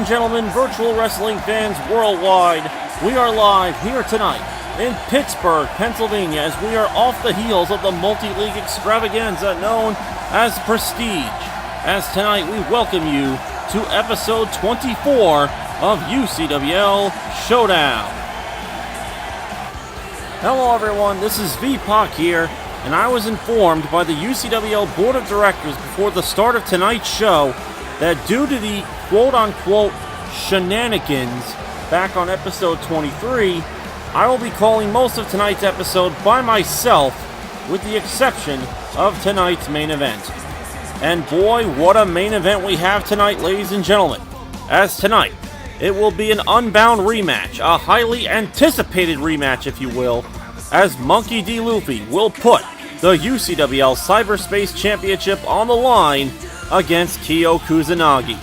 and gentlemen, virtual wrestling fans worldwide, we are live here tonight in Pittsburgh, Pennsylvania, as we are off the heels of the multi-league extravaganza known as Prestige. As tonight we welcome you to episode 24 of UCWL Showdown. Hello everyone, this is V-Pac here, and I was informed by the UCWL Board of Directors before the start of tonight's show that due to the quote-unquote shenanigans back on episode 23, I will be calling most of tonight's episode by myself, with the exception of tonight's main event. And boy, what a main event we have tonight, ladies and gentlemen. As tonight, it will be an Unbound rematch, a highly anticipated rematch, if you will, as Monkey D. Luffy will put the UCWL Cyberspace Championship on the line against Kyo Kusanagi.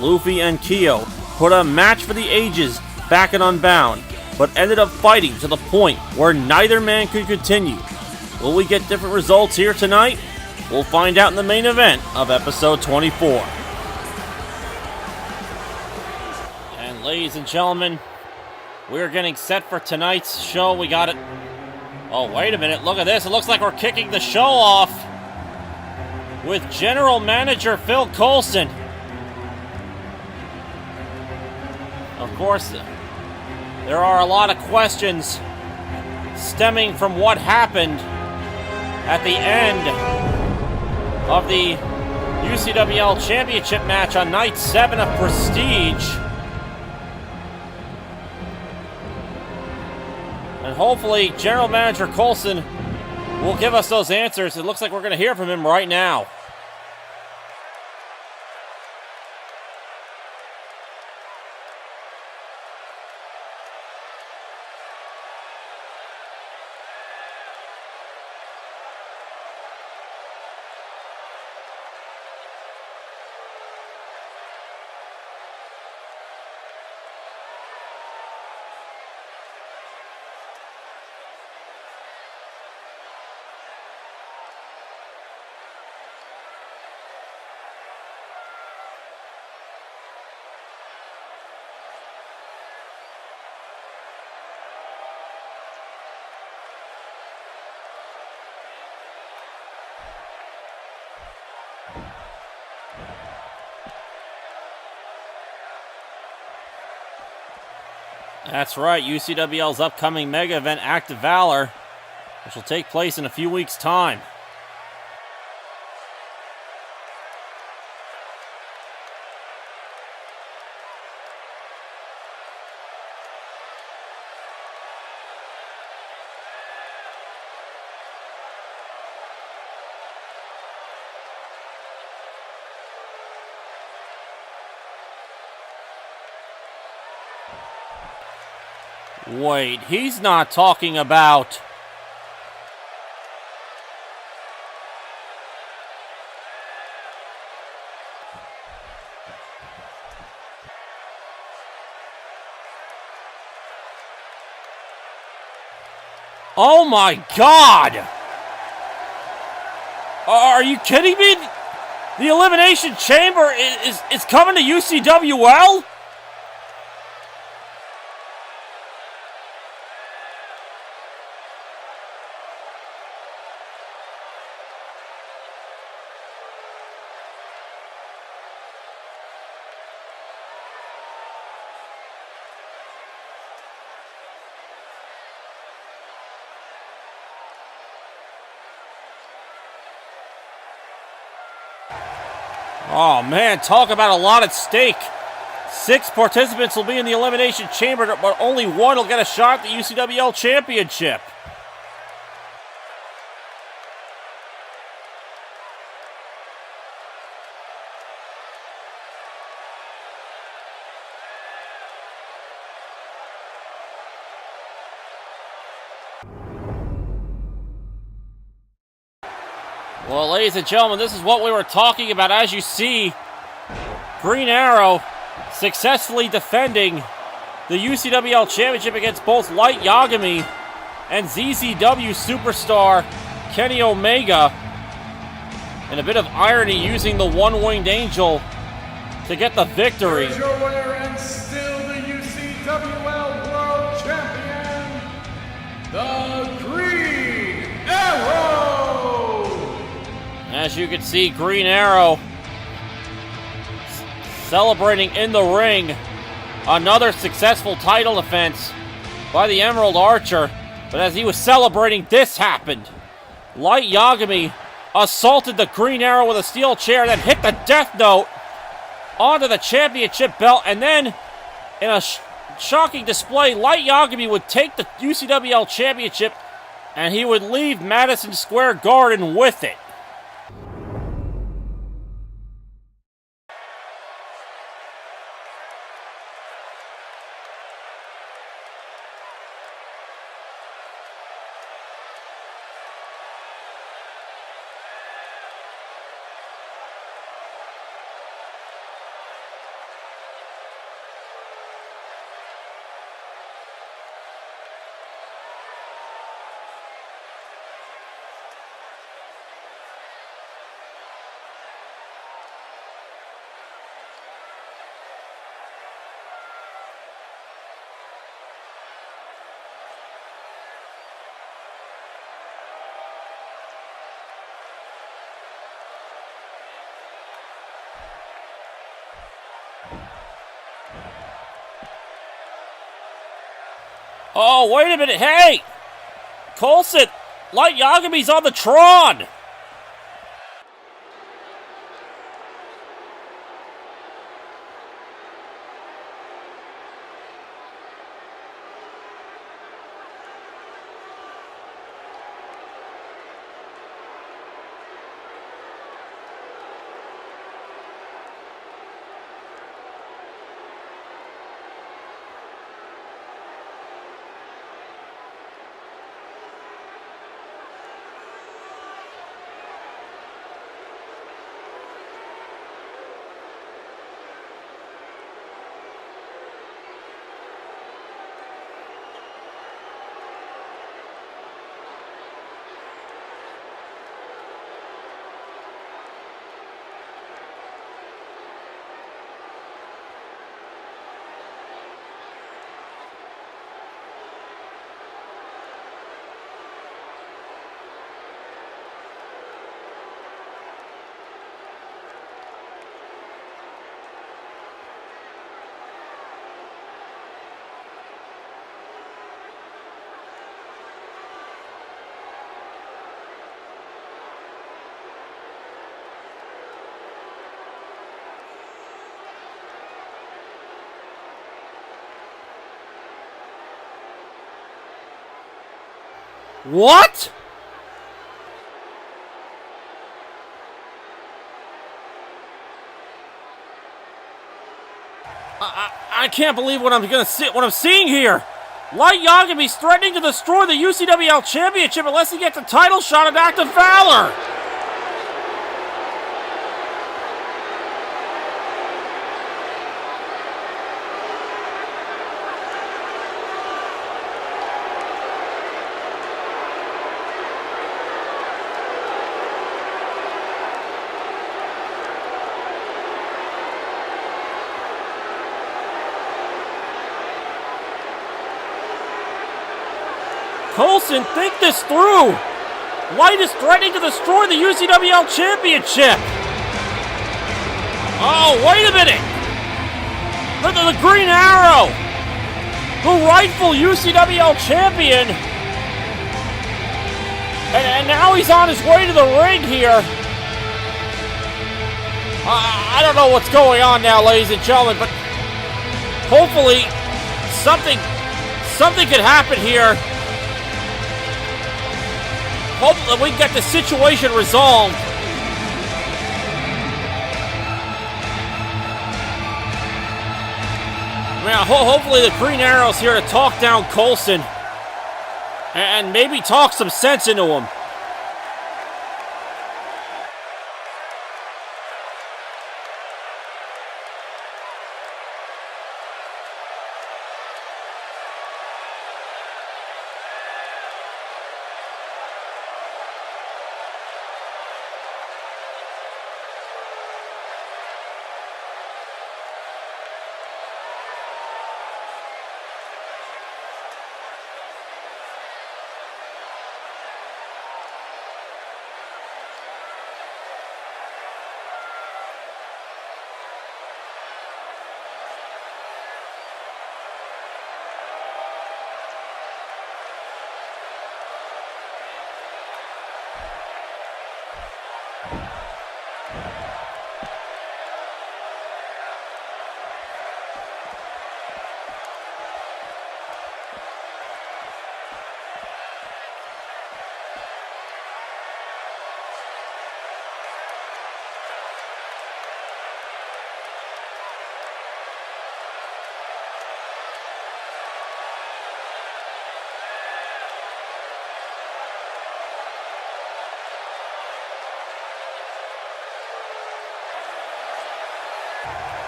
Luffy and Kyo put a match for the ages back in Unbound, but ended up fighting to the point where neither man could continue. Will we get different results here tonight? We'll find out in the main event of episode 24. And ladies and gentlemen, we're getting set for tonight's show. We got it. Oh, wait a minute. Look at this. It looks like we're kicking the show off with General Manager Phil Coulson. Of course, there are a lot of questions stemming from what happened at the end of the UCWL Championship match on Night 7 of Prestige. And hopefully, General Manager Coulson will give us those answers. It looks like we're going to hear from him right now. That's right, UCWL's upcoming mega event, Act of Valor, which will take place in a few weeks' time. Wait, he's not talking about... Oh my God! Are you kidding me? The Elimination Chamber is coming to UCWL? Oh man, talk about a lot at stake. 6 participants will be in the Elimination Chamber, but only one will get a shot at the UCWL Championship. Well, ladies and gentlemen, this is what we were talking about. As you see, Green Arrow successfully defending the UCWL Championship against both Light Yagami and ZZW superstar Kenny Omega. And a bit of irony using the one-winged angel to get the victory. Here's your winner UCWL World Champion, the Green Arrow! As you can see, Green Arrow celebrating in the ring. Another successful title defense by the Emerald Archer. But as he was celebrating, this happened. Light Yagami assaulted the Green Arrow with a steel chair, then hit the Death Note onto the championship belt, and then in a shocking display, Light Yagami would take the UCWL Championship and he would leave Madison Square Garden with it. Oh, wait a minute. Hey! Coulson! Light Yagami's on the Tron! What? I can't believe what I'm seeing here. Light Yagami's threatening to destroy the UCWL Championship unless he gets a title shot at Active Valor. Coulson, think this through! Light is threatening to destroy the UCWL Championship! Oh, wait a minute! The Green Arrow! The rightful UCWL Champion! And now he's on his way to the ring here! I don't know what's going on now, ladies and gentlemen, but hopefully something could happen here. Hope that we get the situation resolved. Man, hopefully the Green Arrow's here to talk down Coulson and maybe talk some sense into him.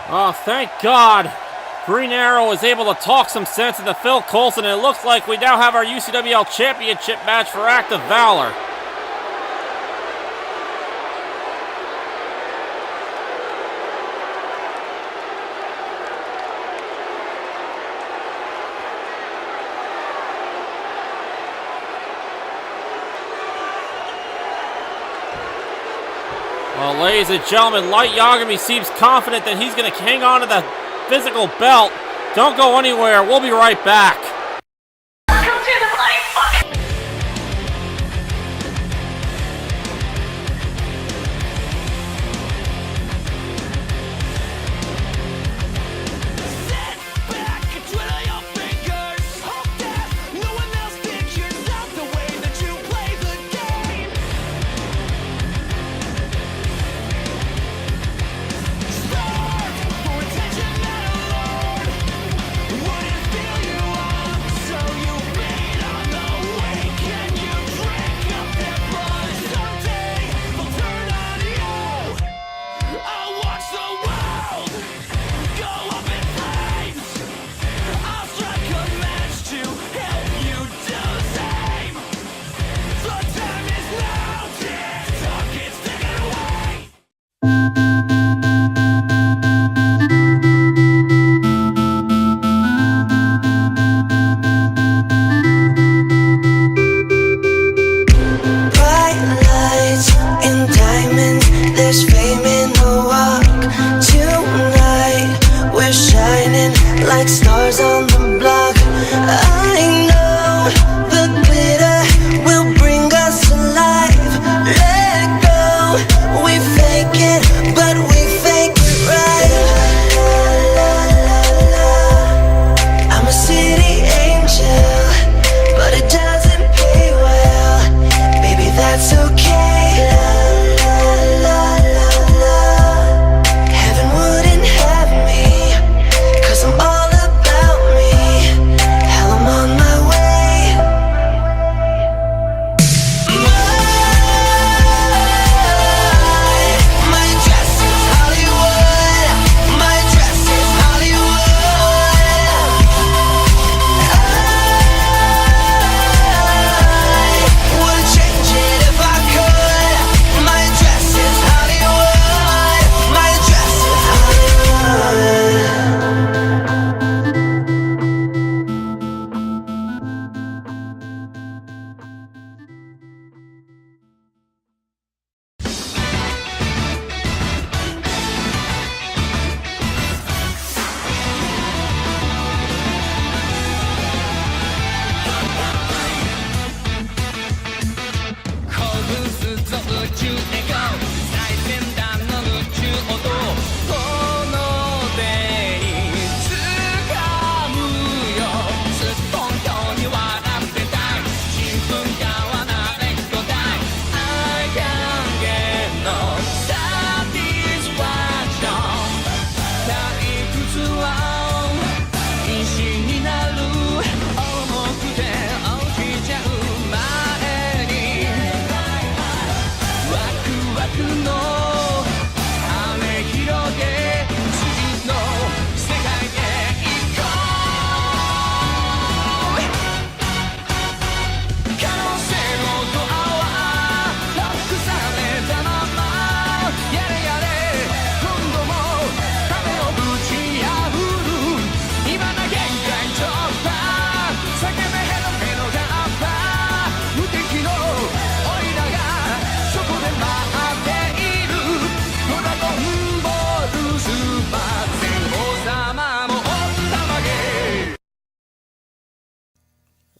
Oh, thank God. Green Arrow was able to talk some sense into Phil Coulson, and it looks like we now have our UCWL Championship match for Active Valor. Well, ladies and gentlemen, Light Yagami seems confident that he's going to hang on to the physical belt. Don't go anywhere. We'll be right back. Welcome to the Light Fuck. Sit back and twiddle your fingers. Hope that no one else figures out the way that you play the game. Starve for attention that alone wouldn't fill you up. So you feed on the weak and you drink up their blood. Someday they'll turn on you. I'll watch the world go up in flames. I'll strike a match to help you do the same. The time is now, TikTok is taken away. Bright lights and diamonds, there's fame in the walk. Tonight we're shining like stars on the block. I know the glitter will bring us alive. Let go, we fake it, but we fake it right. I'm a city angel, but it doesn't pay well. Baby, that's okay. Heaven wouldn't have me, 'cause I'm all about me. Hell, I'm on my way. My dress is Hollywood. My dress is Hollywood. I would change it if I could. My dress is Hollywood. My dress is Hollywood.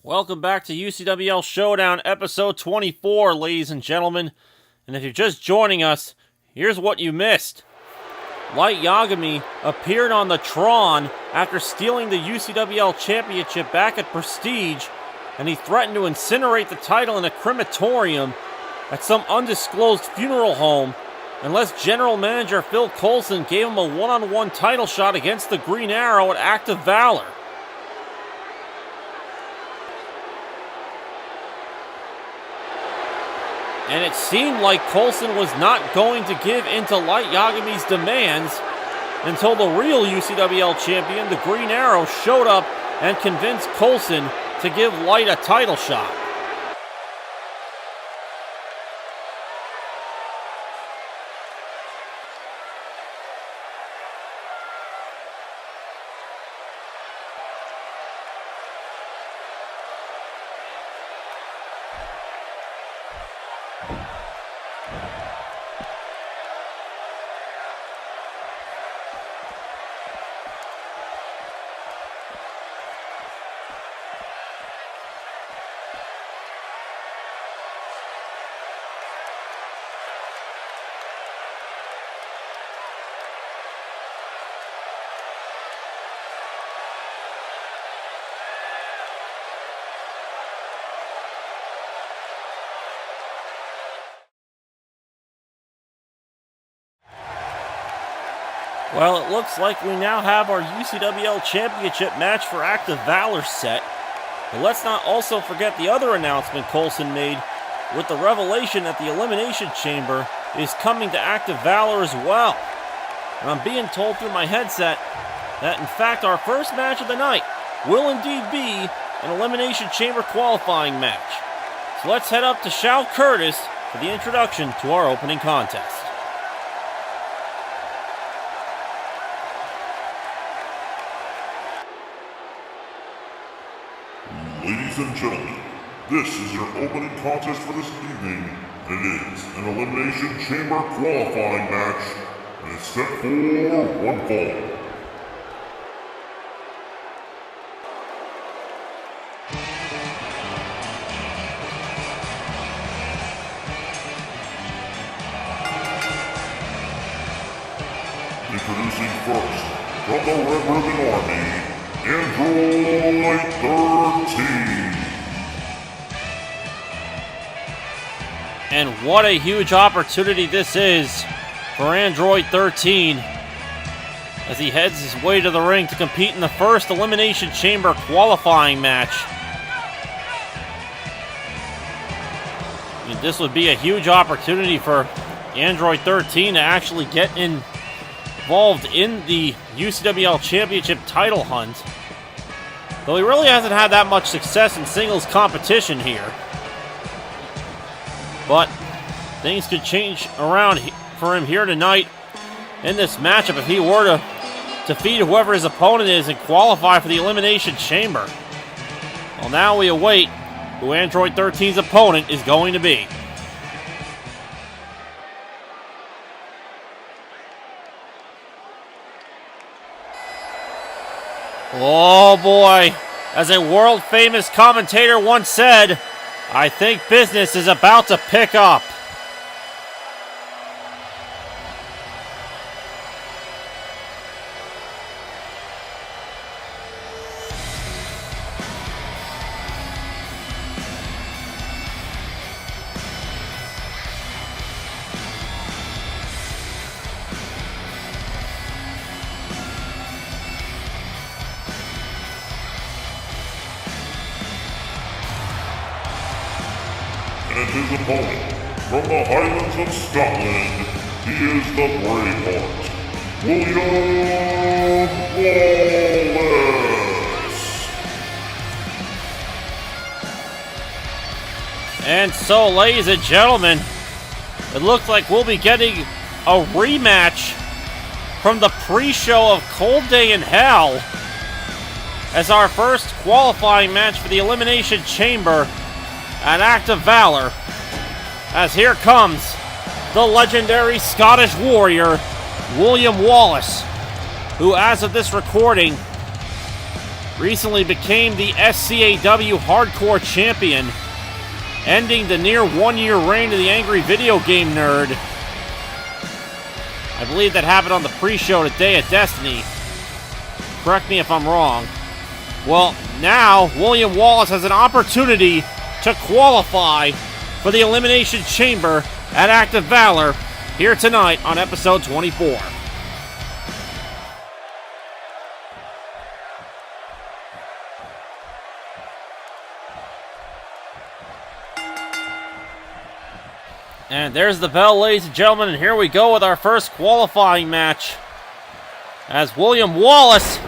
Welcome back to UCWL Showdown, episode 24, ladies and gentlemen. And if you're just joining us, here's what you missed. Light Yagami appeared on the Tron after stealing the UCWL Championship back at Prestige, and he threatened to incinerate the title in a crematorium at some undisclosed funeral home unless General Manager Phil Coulson gave him a one-on-one title shot against the Green Arrow at Active Valor. And it seemed like Coulson was not going to give in to Light Yagami's demands, until the real UCWL champion, the Green Arrow, showed up and convinced Coulson to give Light a title shot. Well, it looks like we now have our UCWL Championship match for Active Valor set. But let's not also forget the other announcement Coulson made with the revelation that the Elimination Chamber is coming to Active Valor as well. And I'm being told through my headset that in fact our first match of the night will indeed be an Elimination Chamber qualifying match. So let's head up to Shao Curtis for the introduction to our opening contest. Ladies and gentlemen, this is your opening contest for this evening, and it is an Elimination Chamber qualifying match, and it's set for one fall. Introducing first, from the Red Ribbon Army, Android 13. And what a huge opportunity this is for Android 13 as he heads his way to the ring to compete in the first Elimination Chamber qualifying match. And this would be a huge opportunity for Android 13 to actually get involved in the UCWL Championship title hunt. Though he really hasn't had that much success in singles competition here. But things could change around for him here tonight in this matchup if he were to defeat whoever his opponent is and qualify for the Elimination Chamber. Well, now we await who Android 13's opponent is going to be. Oh boy, as a world-famous commentator once said, I think business is about to pick up. And his opponent, from the Highlands of Scotland, he is the Braveheart, William Wallace. And so, ladies and gentlemen, it looks like we'll be getting a rematch from the pre-show of Cold Day in Hell as our first qualifying match for the Elimination Chamber at Active Valor, as here comes the legendary Scottish warrior, William Wallace, who as of this recording, recently became the SCAW Hardcore Champion, ending the near one-year reign of the Angry Video Game Nerd. I believe that happened on the pre-show to Day of Destiny. Correct me if I'm wrong. Well, now William Wallace has an opportunity to qualify for the Elimination Chamber at Active Valor here tonight on episode 24. And there's the bell, ladies and gentlemen, and here we go with our first qualifying match as William Wallace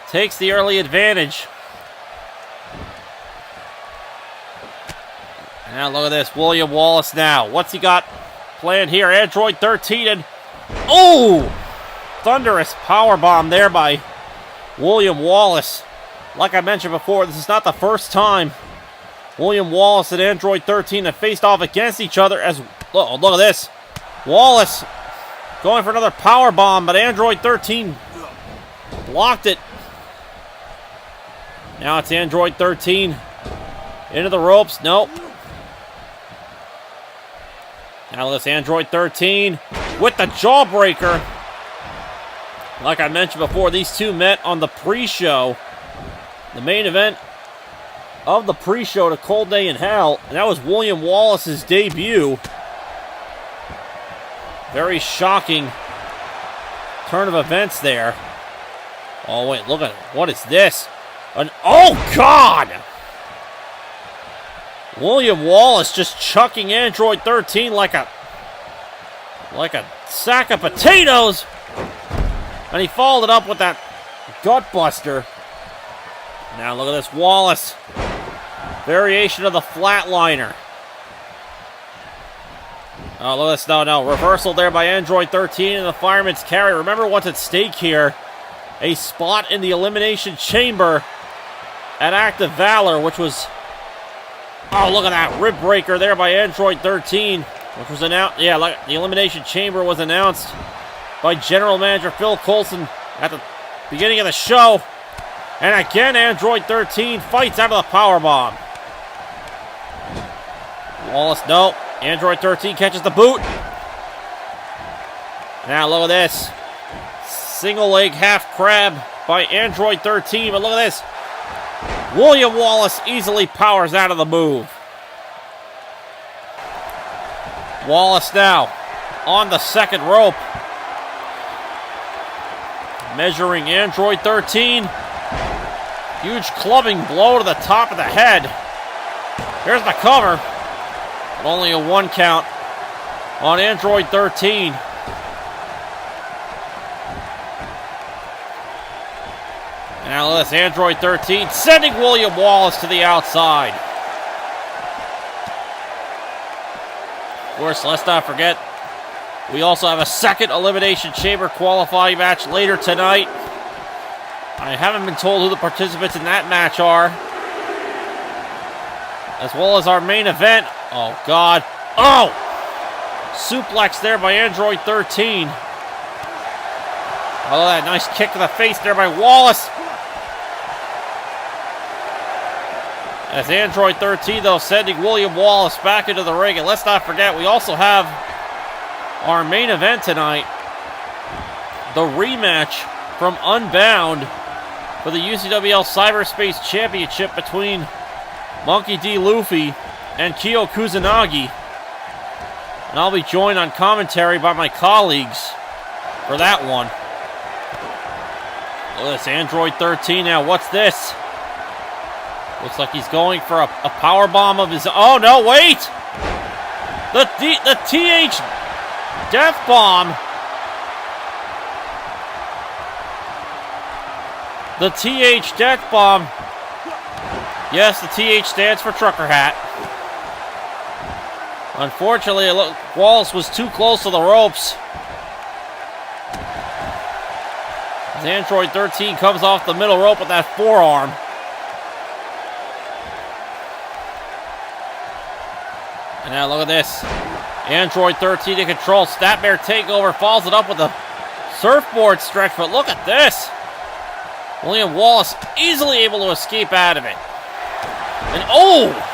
takes the early advantage. Now look at this, William Wallace now. What's he got planned here? Android 13 and... Oh! Thunderous powerbomb there by William Wallace. Like I mentioned before, this is not the first time William Wallace and Android 13 have faced off against each other as... Oh, look at this. Wallace going for another powerbomb, but Android 13 blocked it. Now it's Android 13 into the ropes. Nope. Now this Android 13 with the jawbreaker. Like I mentioned before, these two met on the pre-show. The main event of the pre-show to Cold Day in Hell. And that was William Wallace's debut. Very shocking turn of events there. Oh, wait, look at it. What is this? Oh, God! William Wallace just chucking Android 13 like a sack of potatoes. And he followed it up with that gut buster. Now look at this, Wallace. Variation of the flatliner. Oh, look at this. No. Reversal there by Android 13 and the fireman's carry. Remember what's at stake here. A spot in the Elimination Chamber at Active Valor, which was... Oh, look at that rib breaker there by Android 13, which was announced. Yeah, like the Elimination Chamber was announced by General Manager Phil Coulson at the beginning of the show. And again, Android 13 fights out of the powerbomb. Wallace, no. Android 13 catches the boot. Now look at this. Single leg half crab by Android 13. But look at this. William Wallace easily powers out of the move. Wallace now on the second rope. Measuring Android 13. Huge clubbing blow to the top of the head. Here's the cover. But only a 1 count on Android 13. Now let's Android 13 sending William Wallace to the outside. Of course, let's not forget, we also have a second Elimination Chamber qualifying match later tonight. I haven't been told who the participants in that match are. As well as our main event. Oh, God. Oh! Suplex there by Android 13. Oh, that nice kick to the face there by Wallace. As Android 13, though, sending William Wallace back into the ring. And let's not forget, we also have our main event tonight. The rematch from Unbound for the UCWL Cyberspace Championship between Monkey D. Luffy and Kyo Kusanagi. And I'll be joined on commentary by my colleagues for that one. Look at this, Android 13 now. What's this? Looks like he's going for a powerbomb of his... Oh, no, wait! The TH Death Bomb. The TH Death Bomb. Yes, the TH stands for Trucker Hat. Unfortunately, Wallace was too close to the ropes. As Android 13 comes off the middle rope with that forearm. And now look at this. Android 13 in control. Snapmare takeover. Follows it up with a surfboard stretch. But look at this. William Wallace easily able to escape out of it. And oh!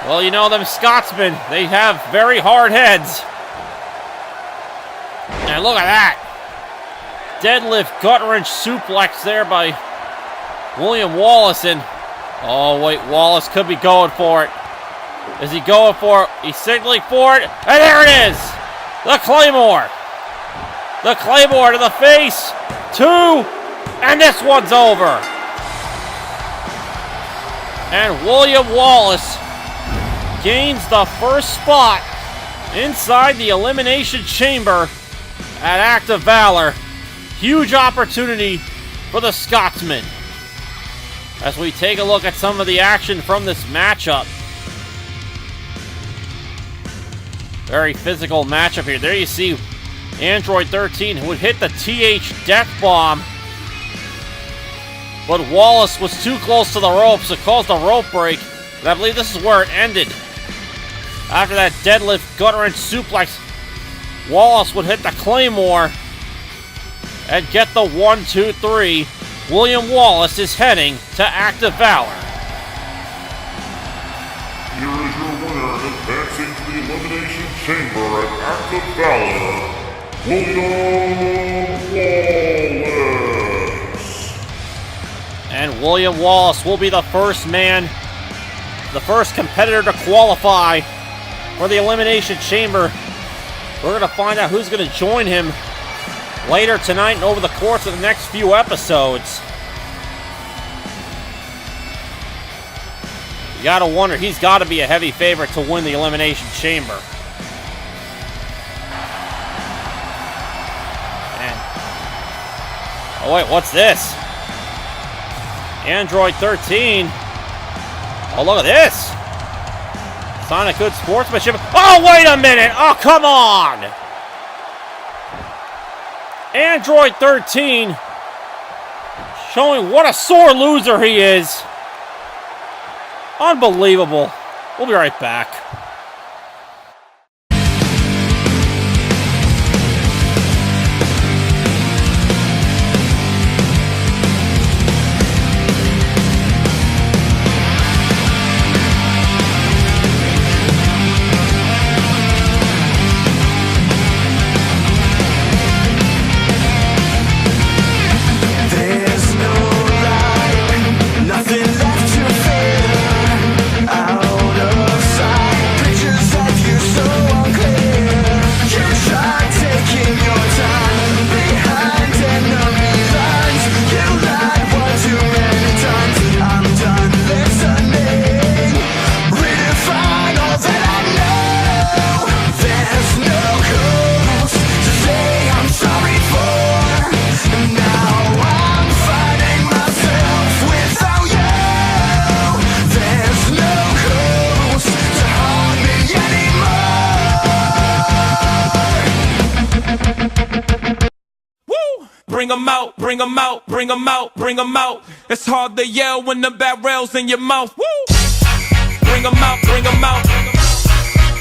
Well, you know them Scotsmen. They have very hard heads. And look at that. Deadlift gut-wrench suplex there by William Wallace. And oh, wait. Wallace could be going for it. Is he going for it? He's signaling for it. And there it is! The Claymore! The Claymore to the face. 2. And this one's over. And William Wallace gains the first spot inside the Elimination Chamber at Act of Valor. Huge opportunity for the Scotsman. As we take a look at some of the action from this matchup. Very physical matchup here. There you see Android 13, who would hit the TH Death Bomb. But Wallace was too close to the ropes. It caused a rope break. And I believe this is where it ended. After that deadlift gut wrench suplex, Wallace would hit the Claymore and get the 1, 2, 3. William Wallace is heading to Act of Valor. Here is your winner, advancing to the Elimination Chamber at Act of Valor, William Wallace. And William Wallace will be the first man, the first competitor to qualify for the Elimination Chamber. We're going to find out who's going to join him later tonight and over the course of the next few episodes. You gotta wonder, he's gotta be a heavy favorite to win the Elimination Chamber. And, oh wait, what's this? Android 13. Oh, look at this. Sonic Good Sportsmanship. Oh, wait a minute. Oh, come on. Android 13 showing what a sore loser he is. Unbelievable. We'll be right back. There's no light, nothing left to fear. Out of sight, pictures of you so unclear. You tried taking your time behind enemy lines. You lied one too many times. I'm done listening. Redefine all that I know. There's no cause to say I'm sorry for. Now I'm fighting myself without you. There's no cause to harm me anymore. Woo! Bring 'em out, bring 'em out, bring 'em out, bring 'em out. It's hard to yell when the barrel's in your mouth. Woo! Bring 'em out, bring 'em out.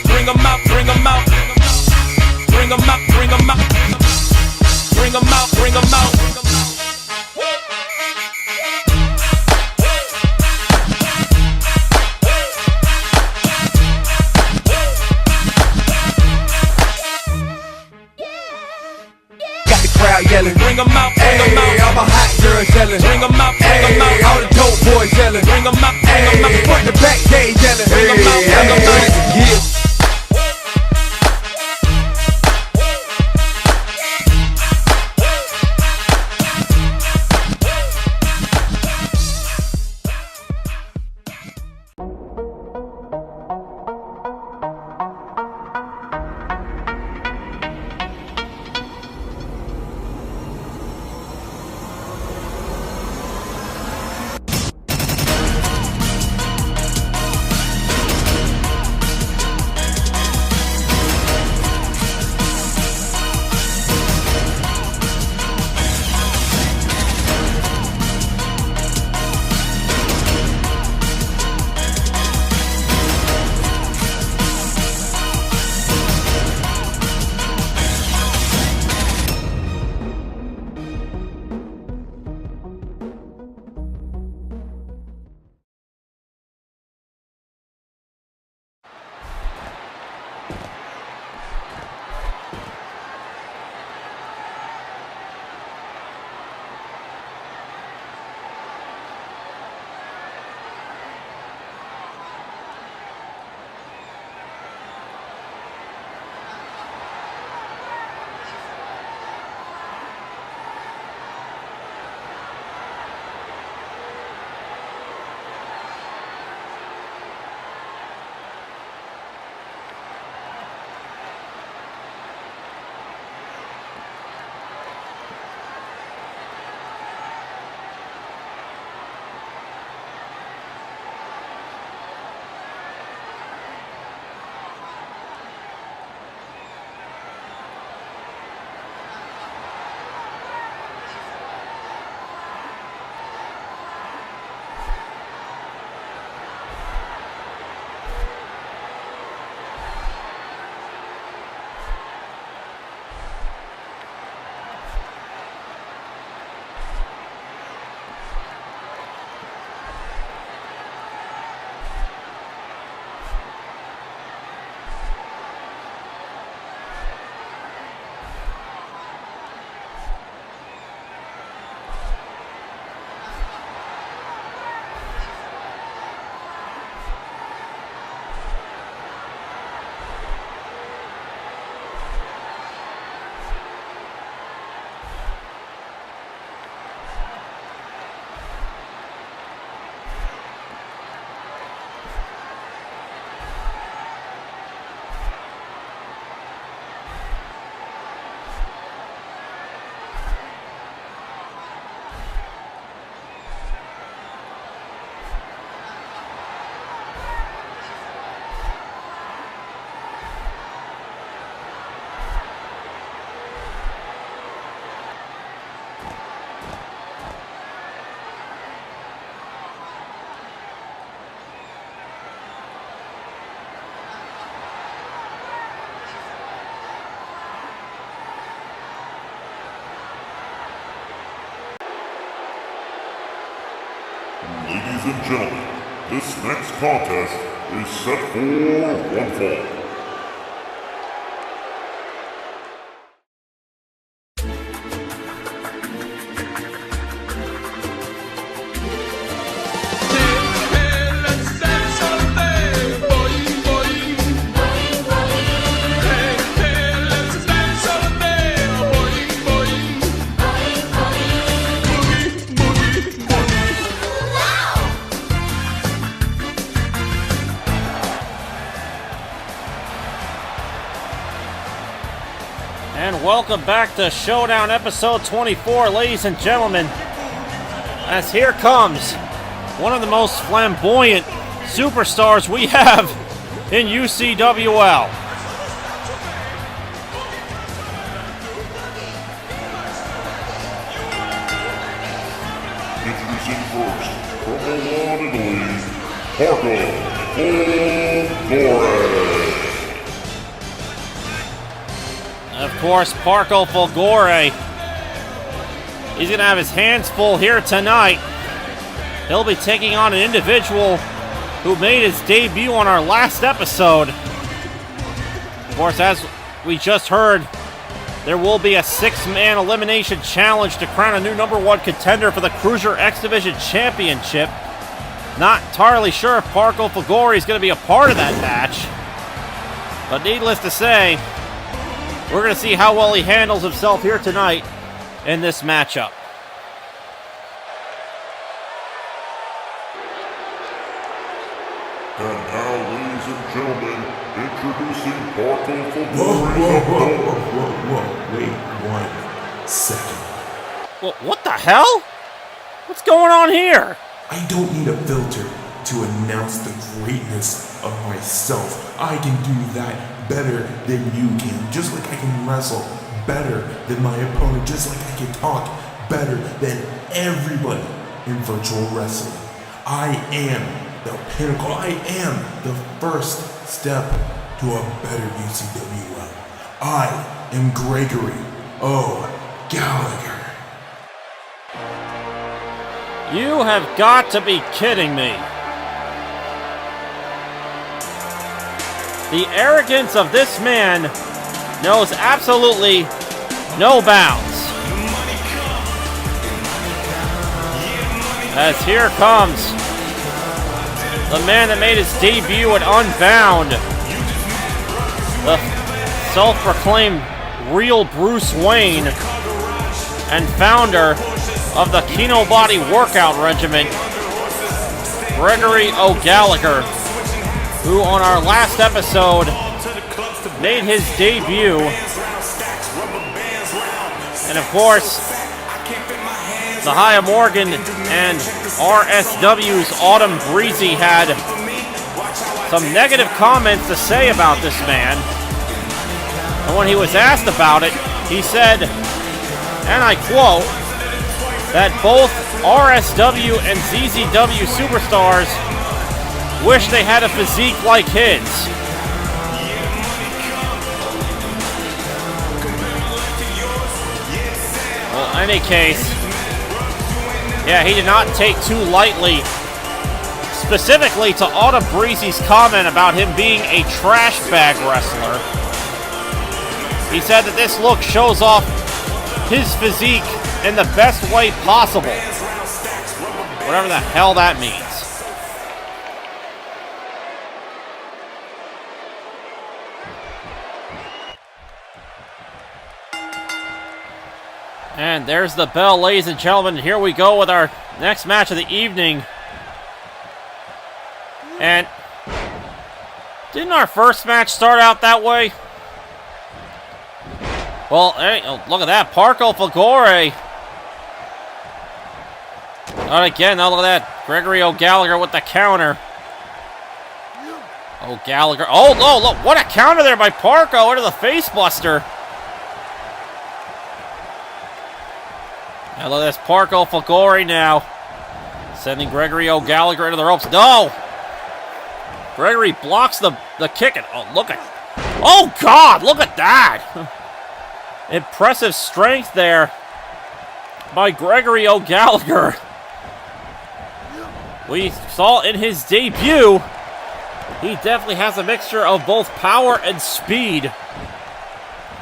Bring 'em out, bring 'em out. Bring 'em out, bring 'em out. Bring 'em out, bring 'em out. Got the crowd yelling. Bring 'em out, bring 'em Hey, out. all my hot girls yelling. Bring 'em out, bring 'em Hey, out. all the dope boys yelling. Bring 'em out, bring 'em out. Hey, front the back they yelling. Bring 'em out, bring 'em out. Yeah. Ladies and gentlemen, this next contest is set for one fall. And welcome back to Showdown episode 24, ladies and gentlemen. As here comes one of the most flamboyant superstars we have in UCWL. Introducing first, from Milan, Italy, Parco Fulgore. Of course, Parco Fulgore. He's going to have his hands full here tonight. He'll be taking on an individual who made his debut on our last episode. Of course, as we just heard, there will be a 6-man elimination challenge to crown a new #1 contender for the Cruiser X Division Championship. Not entirely sure if Parco Fulgore is going to be a part of that match. But needless to say, we're going to see how well he handles himself here tonight in this matchup. And now, ladies and gentlemen, introducing Parco Fulgore. Whoa. Wait 1 second. Well, what the hell? What's going on here? I don't need a filter to announce the greatness of myself. I can do that better than you can. Just like I can wrestle better than my opponent. Just like I can talk better than everybody in virtual wrestling. I am the pinnacle. I am the first step to a better UCWL. I am Gregory O. Gallagher. You have got to be kidding me. The arrogance of this man knows absolutely no bounds. As here comes the man that made his debut at Unbound, the self-proclaimed real Bruce Wayne and founder of the Kino Body Workout Regimen, Gregory O. Gallagher, who on our last episode made his debut. And of course, the Haya Morgan and RSW's Autumn Breezy had some negative comments to say about this man. And when he was asked about it, he said, and I quote, that both RSW and ZZW superstars wish they had a physique like his. Well, in any case, yeah, he did not take too lightly, specifically to Autumn Breezy's comment about him being a trash bag wrestler. He said that this look shows off his physique in the best way possible. Whatever the hell that means. And there's the bell, ladies and gentlemen. Here we go with our next match of the evening. And didn't our first match start out that way? Well, hey, look at that. Parco Fulgore. Not again. Now look at that. Gregory O. Gallagher with the counter. Oh, Gallagher. Oh, look. What a counter there by Parco into the face buster. Now look at this. Parco Fulgore now. Sending Gregory O. Gallagher into the ropes. No! Gregory blocks the kick. Oh, look at. Oh, God! Look at that! Impressive strength there by Gregory O. Gallagher. we saw in his debut, he definitely has a mixture of both power and speed.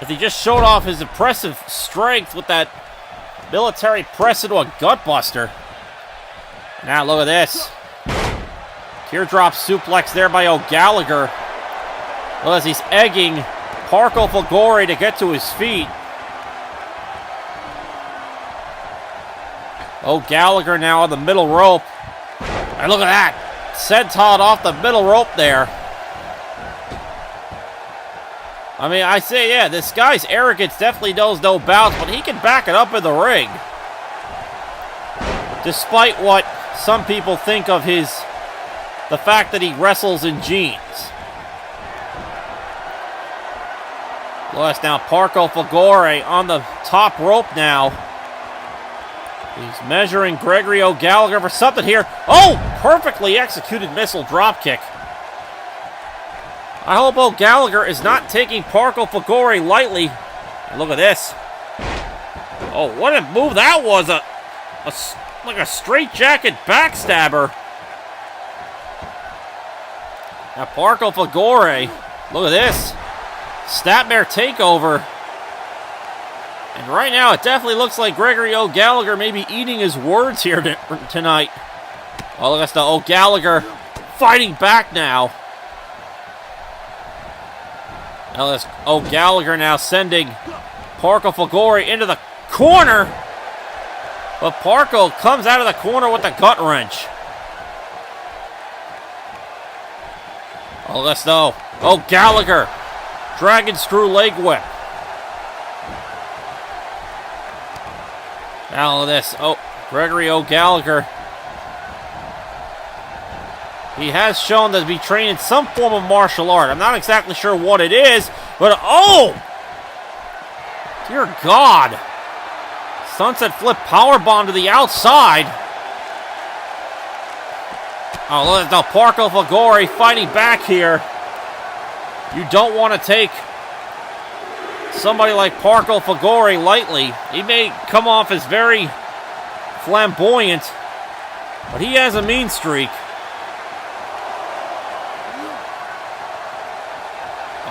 As he just showed off his impressive strength with that military press into a gutbuster. Now look at this. Teardrop suplex there by Gallagher. Well, as he's egging Parko Falgore to get to his feet. Gallagher now on the middle rope. And look at that. Senton off the middle rope there. I mean, I say, yeah, this guy's arrogance definitely knows no bounds, but he can back it up in the ring. Despite what some people think of the fact that he wrestles in jeans. Plus now Parko Falgore on the top rope now. He's measuring Gregory Gallagher for something here. Oh, perfectly executed missile dropkick. I hope Gallagher is not taking Parko Falgore lightly. And look at this. Oh, what a move that was. Like a straitjacket backstabber. Now Parko Falgore, look at this. Snapmare takeover. And right now it definitely looks like Gregory Gallagher may be eating his words here tonight. Oh, look at the Gallagher fighting back now. Now this Gallagher now sending Parko Falgore into the corner. But Parko comes out of the corner with the gut wrench. Oh, let's know. Gallagher. Dragon screw leg whip. Now this. Gregory Gallagher. He has shown to be trained in some form of martial art. I'm not exactly sure what it is, but dear God. Sunset flip powerbomb to the outside. Look at the Parko Falgore fighting back here. You don't want to take somebody like Parko Falgore lightly. He may come off as very flamboyant, but he has a mean streak.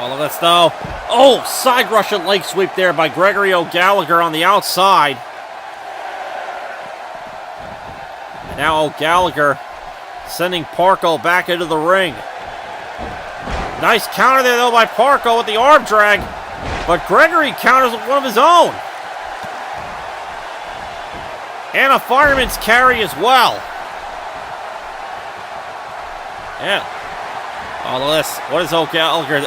Look at this though. Side Russian leg sweep there by Gregory Gallagher on the outside. And now Gallagher sending Parko back into the ring. Nice counter there though by Parko with the arm drag. But Gregory counters with one of his own. And a fireman's carry as well. Yeah. Look at this. What is Gallagher?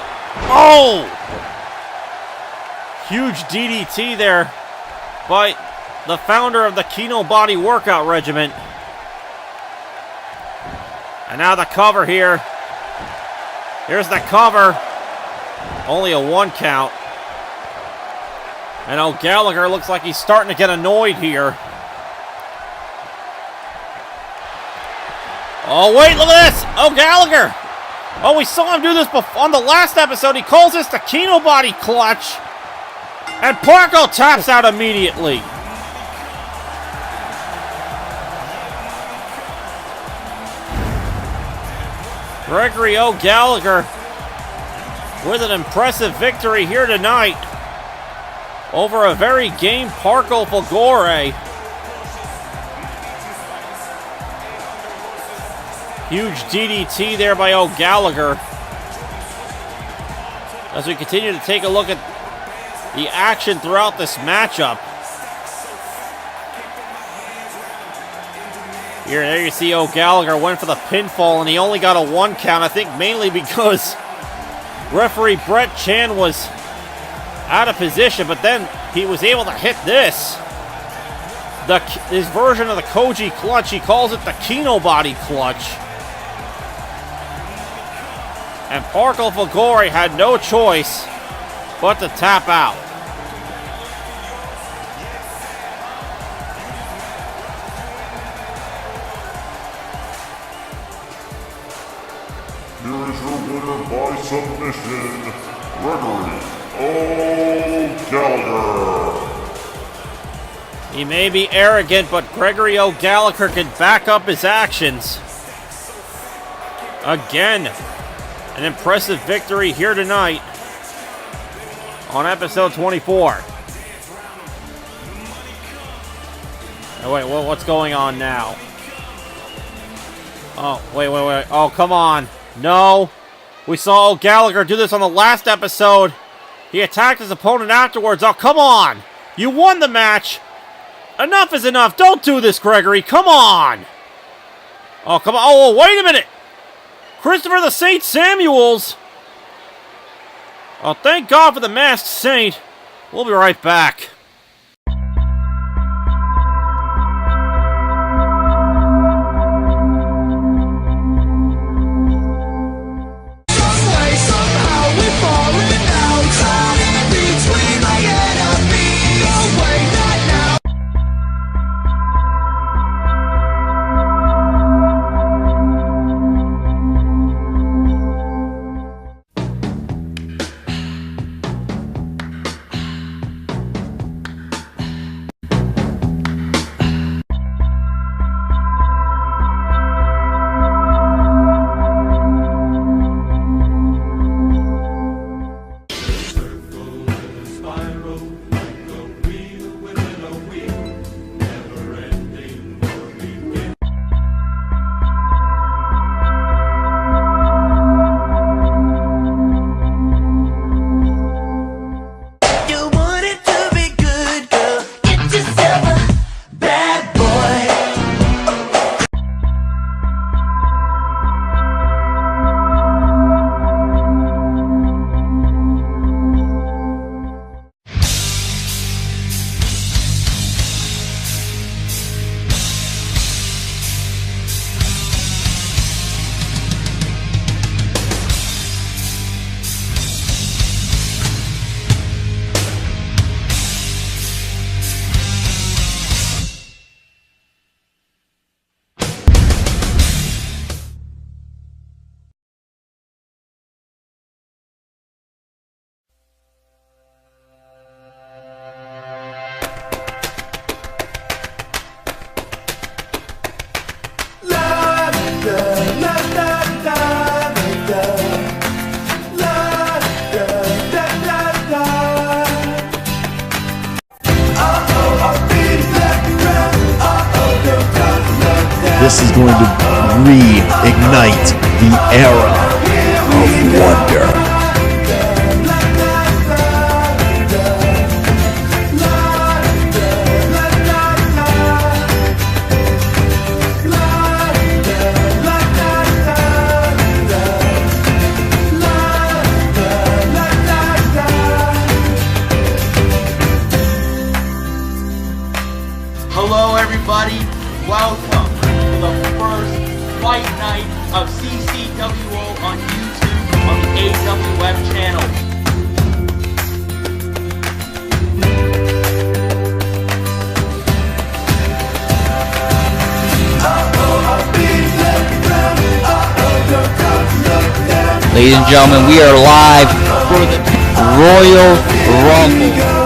Huge DDT there by the founder of the Kino Body Workout Regimen. And now the cover here. Here's the cover. Only a 1 count. And Gallagher looks like he's starting to get annoyed here. Wait, look at this. Gallagher. We saw him do this on the last episode. He calls this the Kino Body Clutch. And Parko taps out immediately. Gregory Gallagher with an impressive victory here tonight over a very game Parko Falgore. Huge DDT there by Gallagher. As we continue to take a look at the action throughout this matchup. There you see Gallagher went for the pinfall and he only got a 1 count. I think mainly because referee Brett Chan was out of position, but then he was able to hit this. His version of the Koji clutch, he calls it the Kino Body Clutch. And Parko Falgore had no choice but to tap out. Here is your winner by submission, Gregory Gallagher. He may be arrogant, but Gregory Gallagher can back up his actions. Again, an impressive victory here tonight on episode 24. Oh, wait, what's going on now? Oh, wait. Oh, come on. No. We saw Gallagher do this on the last episode. He attacked his opponent afterwards. Oh, come on. You won the match. Enough is enough. Don't do this, Gregory. Come on. Oh, come on. Oh, wait a minute. Christopher the Saint Samuels. Oh, thank God for the Masked Saint. We'll be right back. This is going to reignite the era of wonder. Hello everybody, welcome to the first fight night of CCWO on YouTube on the AWF channel. Ladies and gentlemen, we are live for the Royal Rumble.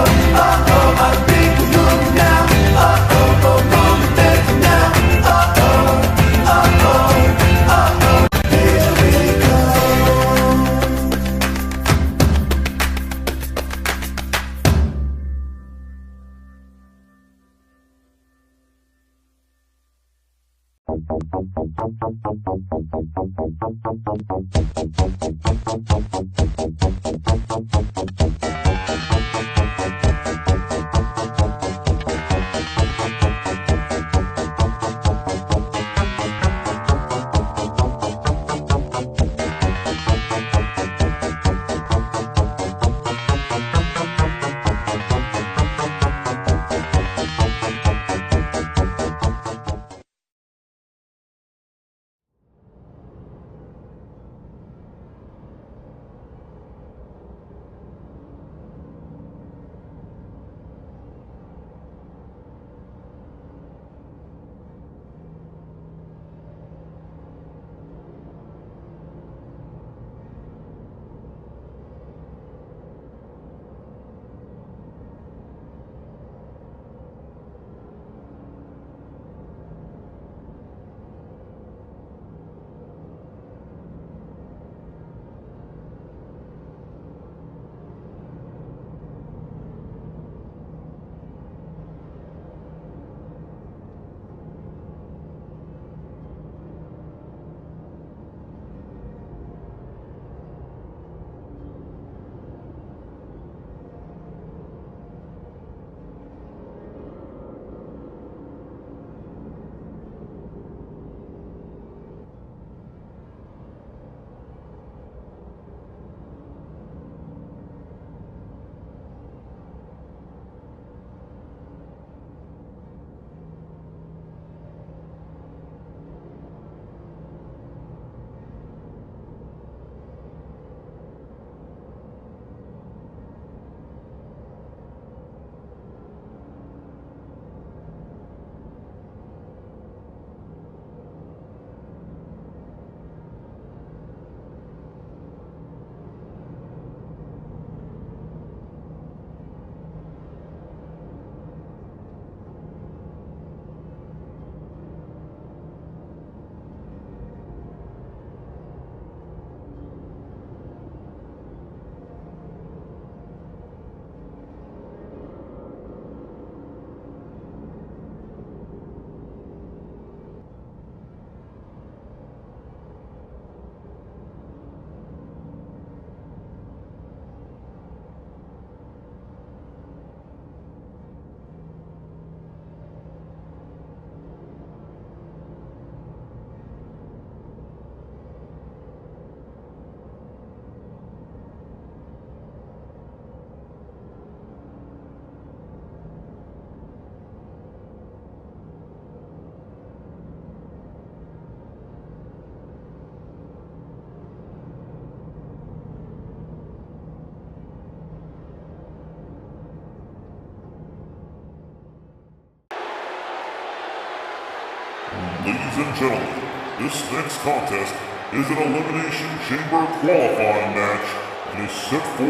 Ladies and gentlemen, this next contest is an Elimination Chamber qualifying match and is set for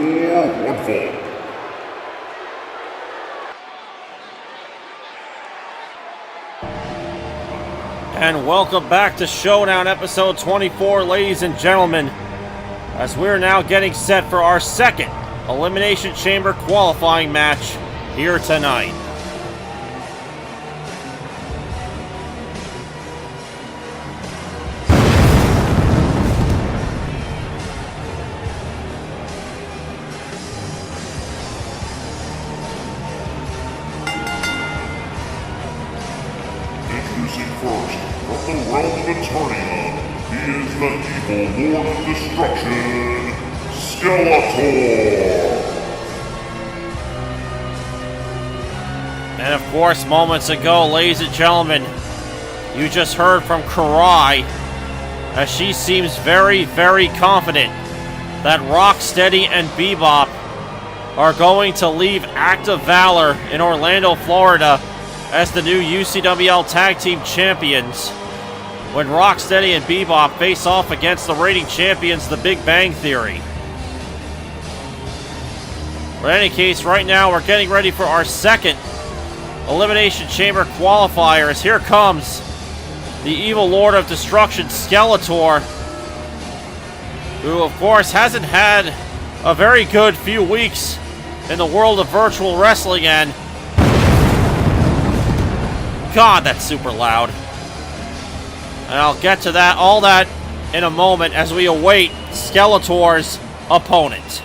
one fall. And welcome back to Showdown episode 24, ladies and gentlemen, as we're now getting set for our second Elimination Chamber qualifying match here tonight. Introducing first, from the realm of Eternia, he is the evil Lord of Destruction, Skeletor! And of course, moments ago, ladies and gentlemen, you just heard from Karai, as she seems very, very confident that Rocksteady and Bebop are going to leave active Valor in Orlando, Florida, as the new UCWL Tag Team Champions, when Rocksteady and Bebop face off against the reigning champions, The Big Bang Theory. But in any case, right now we're getting ready for our second Elimination Chamber qualifier, as here comes the evil Lord of Destruction, Skeletor, who of course hasn't had a very good few weeks in the world of virtual wrestling, and God, that's super loud. And I'll get to that, all that, in a moment as we await Skeletor's opponent.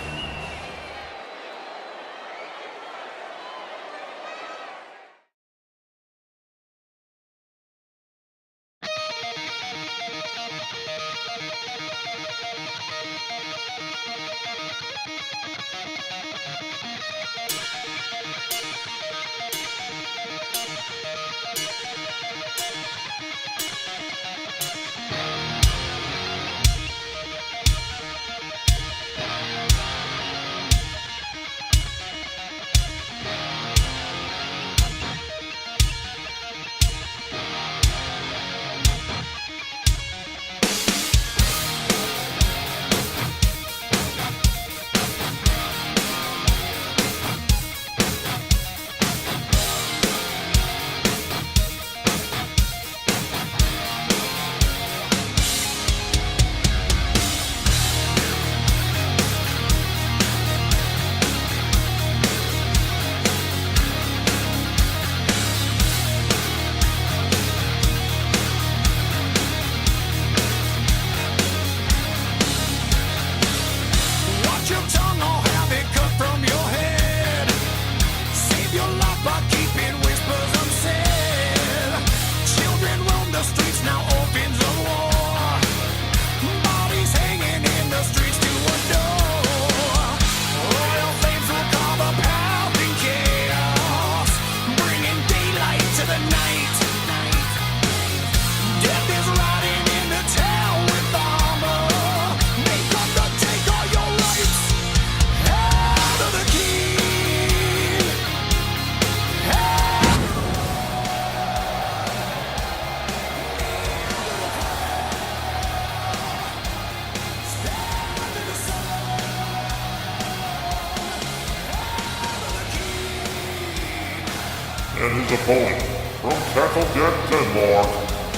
And his opponent, from Castle Deck, Denmark,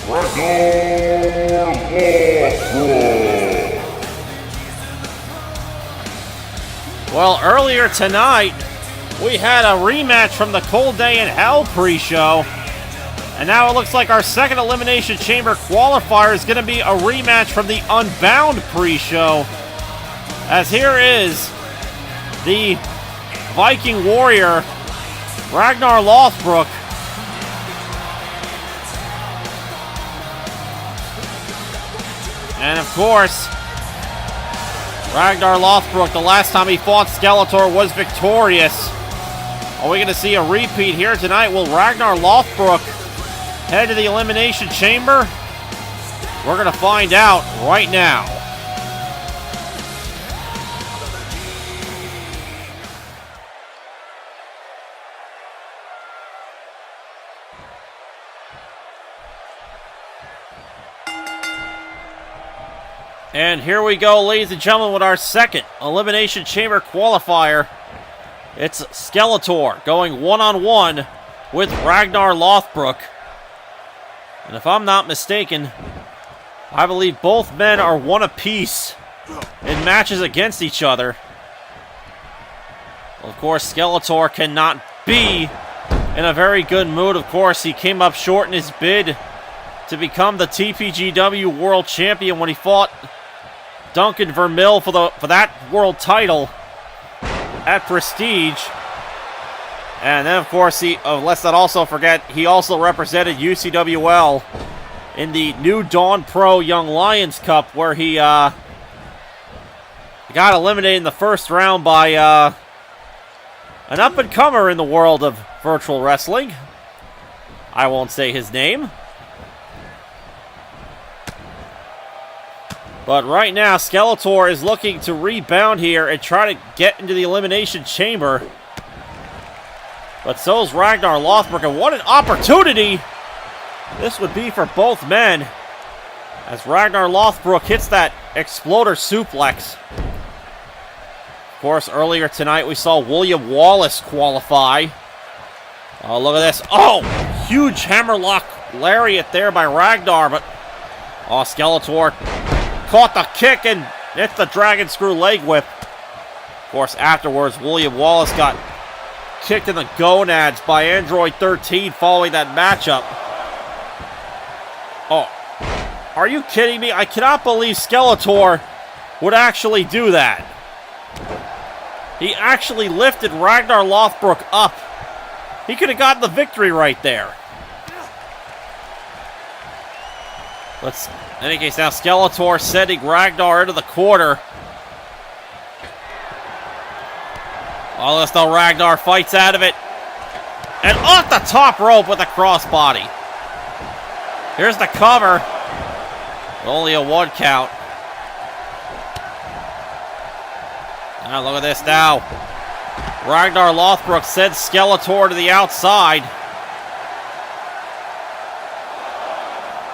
Ragnar Lothbrok. Well, earlier tonight, we had a rematch from the Cold Day in Hell pre-show. And now it looks like our second Elimination Chamber qualifier is going to be a rematch from the Unbound pre-show. As here is the Viking Warrior, Ragnar Lothbrok. And of course, Ragnar Lothbrok, the last time he fought Skeletor, was victorious. Are we going to see a repeat here tonight? Will Ragnar Lothbrok head to the Elimination Chamber? We're going to find out right now. And here we go, ladies and gentlemen, with our second Elimination Chamber qualifier. It's Skeletor going one-on-one with Ragnar Lothbrok. And if I'm not mistaken, I believe both men are one apiece in matches against each other. Well, of course, Skeletor cannot be in a very good mood. Of course, he came up short in his bid to become the TPGW World Champion when he fought Duncan Vermill for that world title at Prestige. And then, of course, let's not also forget, he also represented UCWL in the New Dawn Pro Young Lions Cup, where he got eliminated in the first round by an up-and-comer in the world of virtual wrestling. I won't say his name. But right now, Skeletor is looking to rebound here and try to get into the Elimination Chamber. But so is Ragnar Lothbrok, and what an opportunity this would be for both men, as Ragnar Lothbrok hits that exploder suplex. Of course, earlier tonight we saw William Wallace qualify. Oh, look at this. Oh, huge hammerlock lariat there by Ragnar, but Skeletor caught the kick and hit the dragon screw leg whip. Of course, afterwards, William Wallace got kicked in the gonads by Android 13 following that matchup. Oh, are you kidding me? I cannot believe Skeletor would actually do that. He actually lifted Ragnar Lothbrok up. He could have gotten the victory right there. In any case, now Skeletor sending Ragnar into the corner. Oh, that's how Ragnar fights out of it. And off the top rope with a crossbody. Here's the cover. Only a 1 count. Now look at this now. Ragnar Lothbrok sends Skeletor to the outside.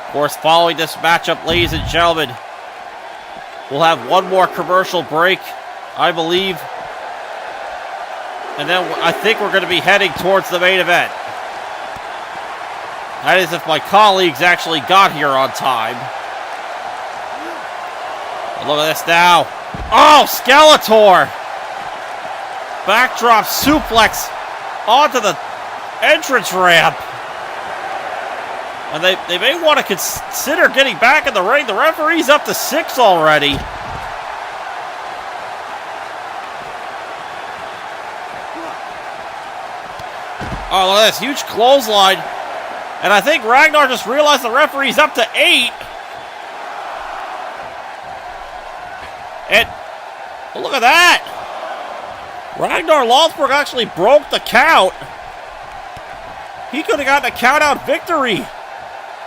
Of course, following this matchup, ladies and gentlemen, we'll have one more commercial break, I believe. And then I think we're going to be heading towards the main event. That is if my colleagues actually got here on time. But look at this now. Oh, Skeletor! Backdrop suplex onto the entrance ramp. And they may want to consider getting back in the ring. The referee's up to 6 already. Oh, look at this huge clothesline. And I think Ragnar just realized the referee's up to 8. And look at that. Ragnar Lothbrok actually broke the count. He could have gotten a count-out victory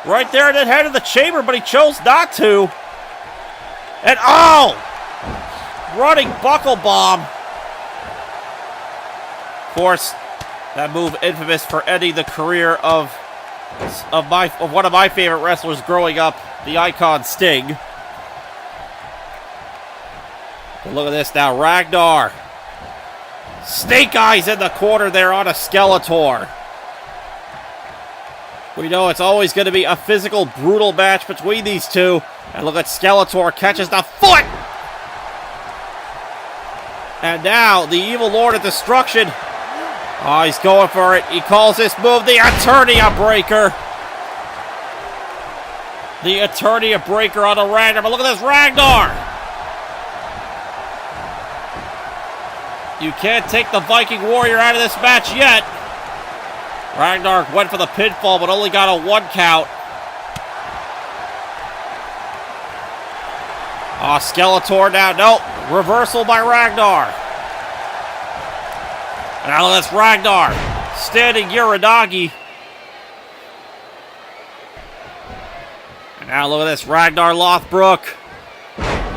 right there at the head of the chamber, but he chose not to. And running buckle bomb. Of course, that move infamous for ending the career of one of my favorite wrestlers growing up, the Icon Sting. But look at this now, Ragnar. Snake Eyes in the corner there on a Skeletor. We know it's always going to be a physical, brutal match between these two. And look at Skeletor catches the foot. And now the Evil Lord of Destruction. Oh, he's going for it. He calls this move the Eternia Breaker. The Eternia Breaker on the Ragnar. But look at this Ragnar. You can't take the Viking Warrior out of this match yet. Ragnar went for the pinfall, but only got a 1 count. Oh, Skeletor now. Nope. Reversal by Ragnar. Now that's Ragnar. Standing Uranagi. And now look at this. Ragnar Lothbrok.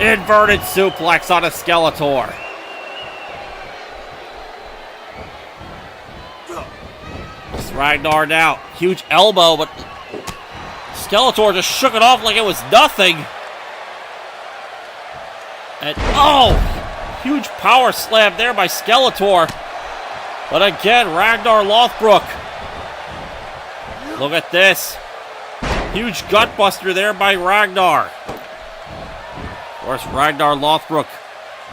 Inverted suplex on a Skeletor. It's Ragnar now. Huge elbow, but Skeletor just shook it off like it was nothing. And, oh! Huge power slam there by Skeletor. But again, Ragnar Lothbrok. Look at this. Huge gutbuster there by Ragnar. Of course, Ragnar Lothbrok,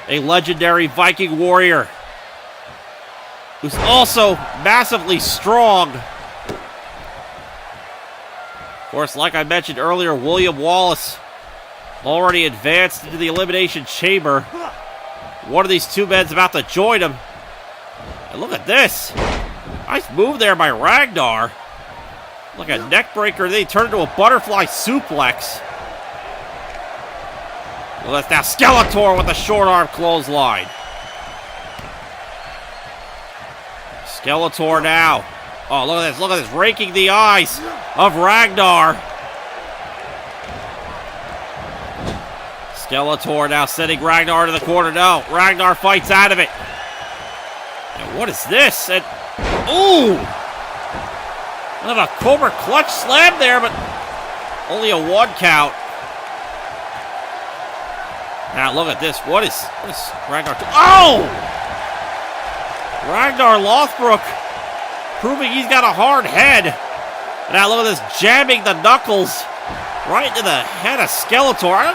a legendary Viking warrior, who's also massively strong. Of course, like I mentioned earlier, William Wallace already advanced into the Elimination Chamber. One of these two men's about to join him. And look at this. Nice move there by Ragnar. Look at neck breaker, then he turned into a butterfly suplex. Well, that's now Skeletor with a short arm clothesline. Skeletor now. Oh, look at this, raking the eyes of Ragnar. Skeletor now sending Ragnar to the corner. No, Ragnar fights out of it. And what is this? And, ooh! Kind of a Cobra clutch slam there, but only a 1 count. Now look at this. What is Ragnar? Oh! Ragnar Lothbrok proving he's got a hard head. Now look at this, jamming the knuckles right into the head of Skeletor. I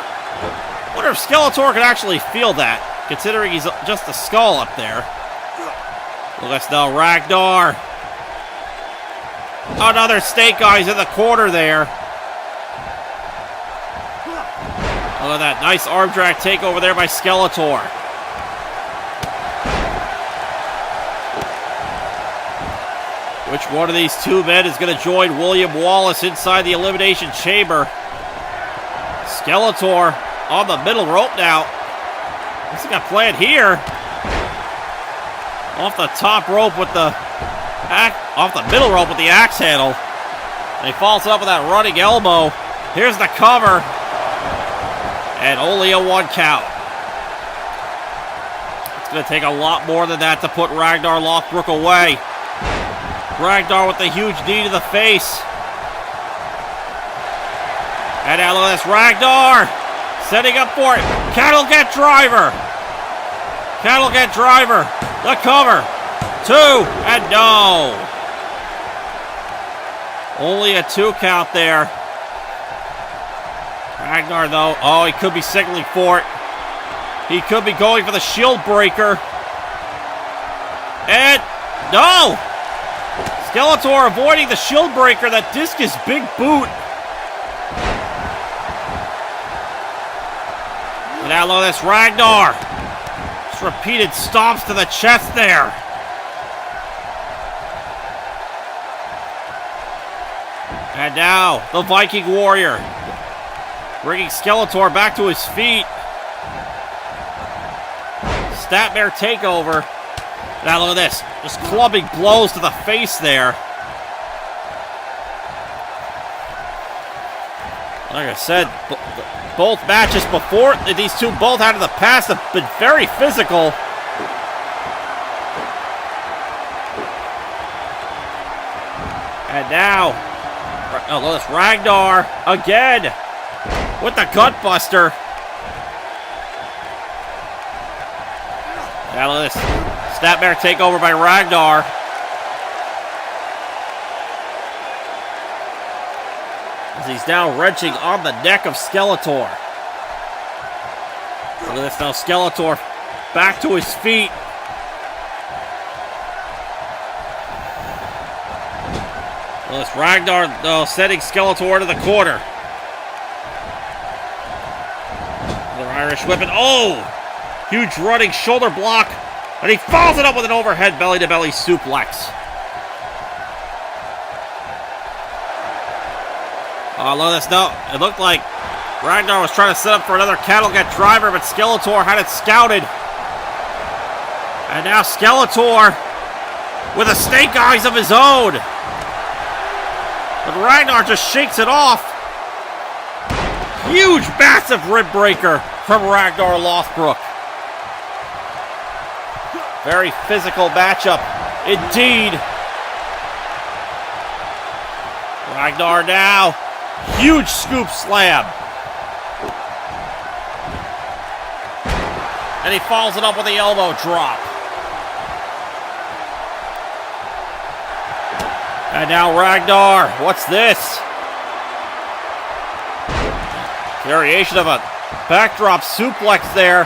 wonder if Skeletor can actually feel that, considering he's just a skull up there. Look at this now, Ragnar. Another snake eyes in the corner there. Look at that nice arm drag takeover there by Skeletor. Which one of these two men is going to join William Wallace inside the Elimination Chamber? Skeletor on the middle rope now. What's he got planned here? Off the top rope with the off the middle rope with the axe handle. And he follows it up with that running elbow. Here's the cover. And only a 1 count. It's going to take a lot more than that to put Ragnar Lothbrok away. Ragnar with the huge knee to the face. And now look at this, Ragnar setting up for it. Cattle get driver. Cattle get driver. The cover. 2, and no. Only a 2 count there. Ragnar, though, oh, he could be signaling for it. He could be going for the shield breaker. And no! Skeletor avoiding the shield breaker, that discus big boot. And now look at this, Ragnar. Just repeated stomps to the chest there. And now, the Viking Warrior bringing Skeletor back to his feet. Statmare takeover. Now look at this. Just clubbing blows to the face there. Like I said, both matches before, these two both out of the past have been very physical. And now, oh, look at this, Ragnar again with the gutbuster. Now look at this. Statmare takeover by Ragnar. As he's now wrenching on the neck of Skeletor. Look at this now, Skeletor back to his feet. Well, it's Ragnar sending Skeletor to the corner. Another Irish whip, and oh! Huge running shoulder block. And he follows it up with an overhead belly-to-belly suplex. Oh, look at this. No, it looked like Ragnar was trying to set up for another cattle get driver, but Skeletor had it scouted. And now Skeletor with a snake eyes of his own. But Ragnar just shakes it off. Huge, massive rib breaker from Ragnar Lothbrok. Very physical matchup, indeed. Ragnar now, huge scoop slam. And he follows it up with the elbow drop. And now Ragnar, what's this? Variation of a backdrop suplex there.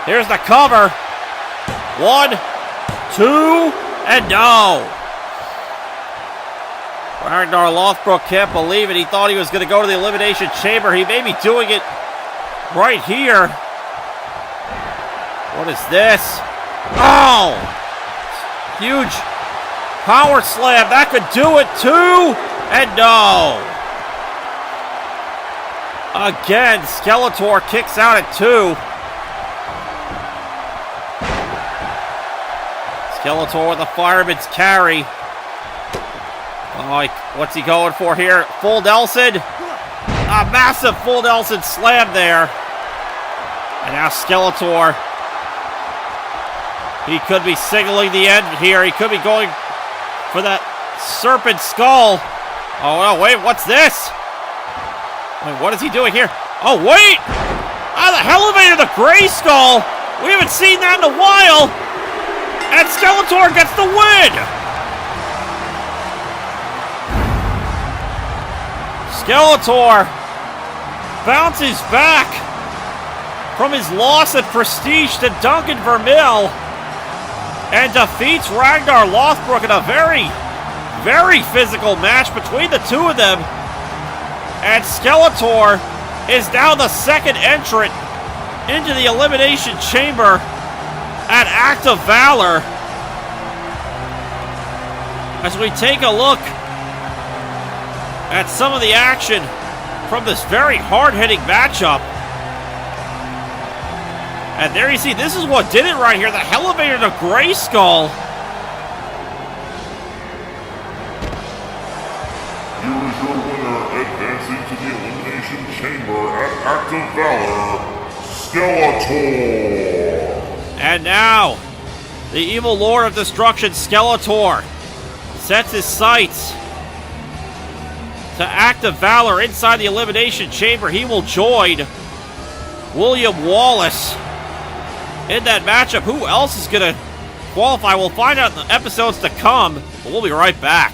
Here's the cover. 1, 2, and no. Ragnar Lothbrok can't believe it. He thought he was going to go to the Elimination Chamber. He may be doing it right here. What is this? Oh! Huge power slam. That could do it too. And no. Again, Skeletor kicks out at 2. Skeletor with a fireman's carry. Oh, what's he going for here? Full Nelson. A massive full Nelson slam there. And now Skeletor. He could be signaling the end here. He could be going for that serpent skull. Oh, no, wait, what's this? Wait, what is he doing here? Oh, wait! Ah, the elevator, the gray skull! We haven't seen that in a while! And Skeletor gets the win! Skeletor bounces back from his loss at Prestige to Duncan Vermill and defeats Ragnar Lothbrok in a very, very physical match between the two of them. And Skeletor is now the second entrant into the Elimination Chamber at Act of Valor. As we take a look at some of the action from this very hard-hitting matchup. And there you see, this is what did it right here. The elevator to Gray Skull. Here is your winner, advancing to the Elimination Chamber at Act of Valor, Skeletor. And now, the evil Lord of Destruction, Skeletor, sets his sights to Act of Valor inside the Elimination Chamber. He will join William Wallace in that matchup. Who else is going to qualify? We'll find out in the episodes to come, but we'll be right back.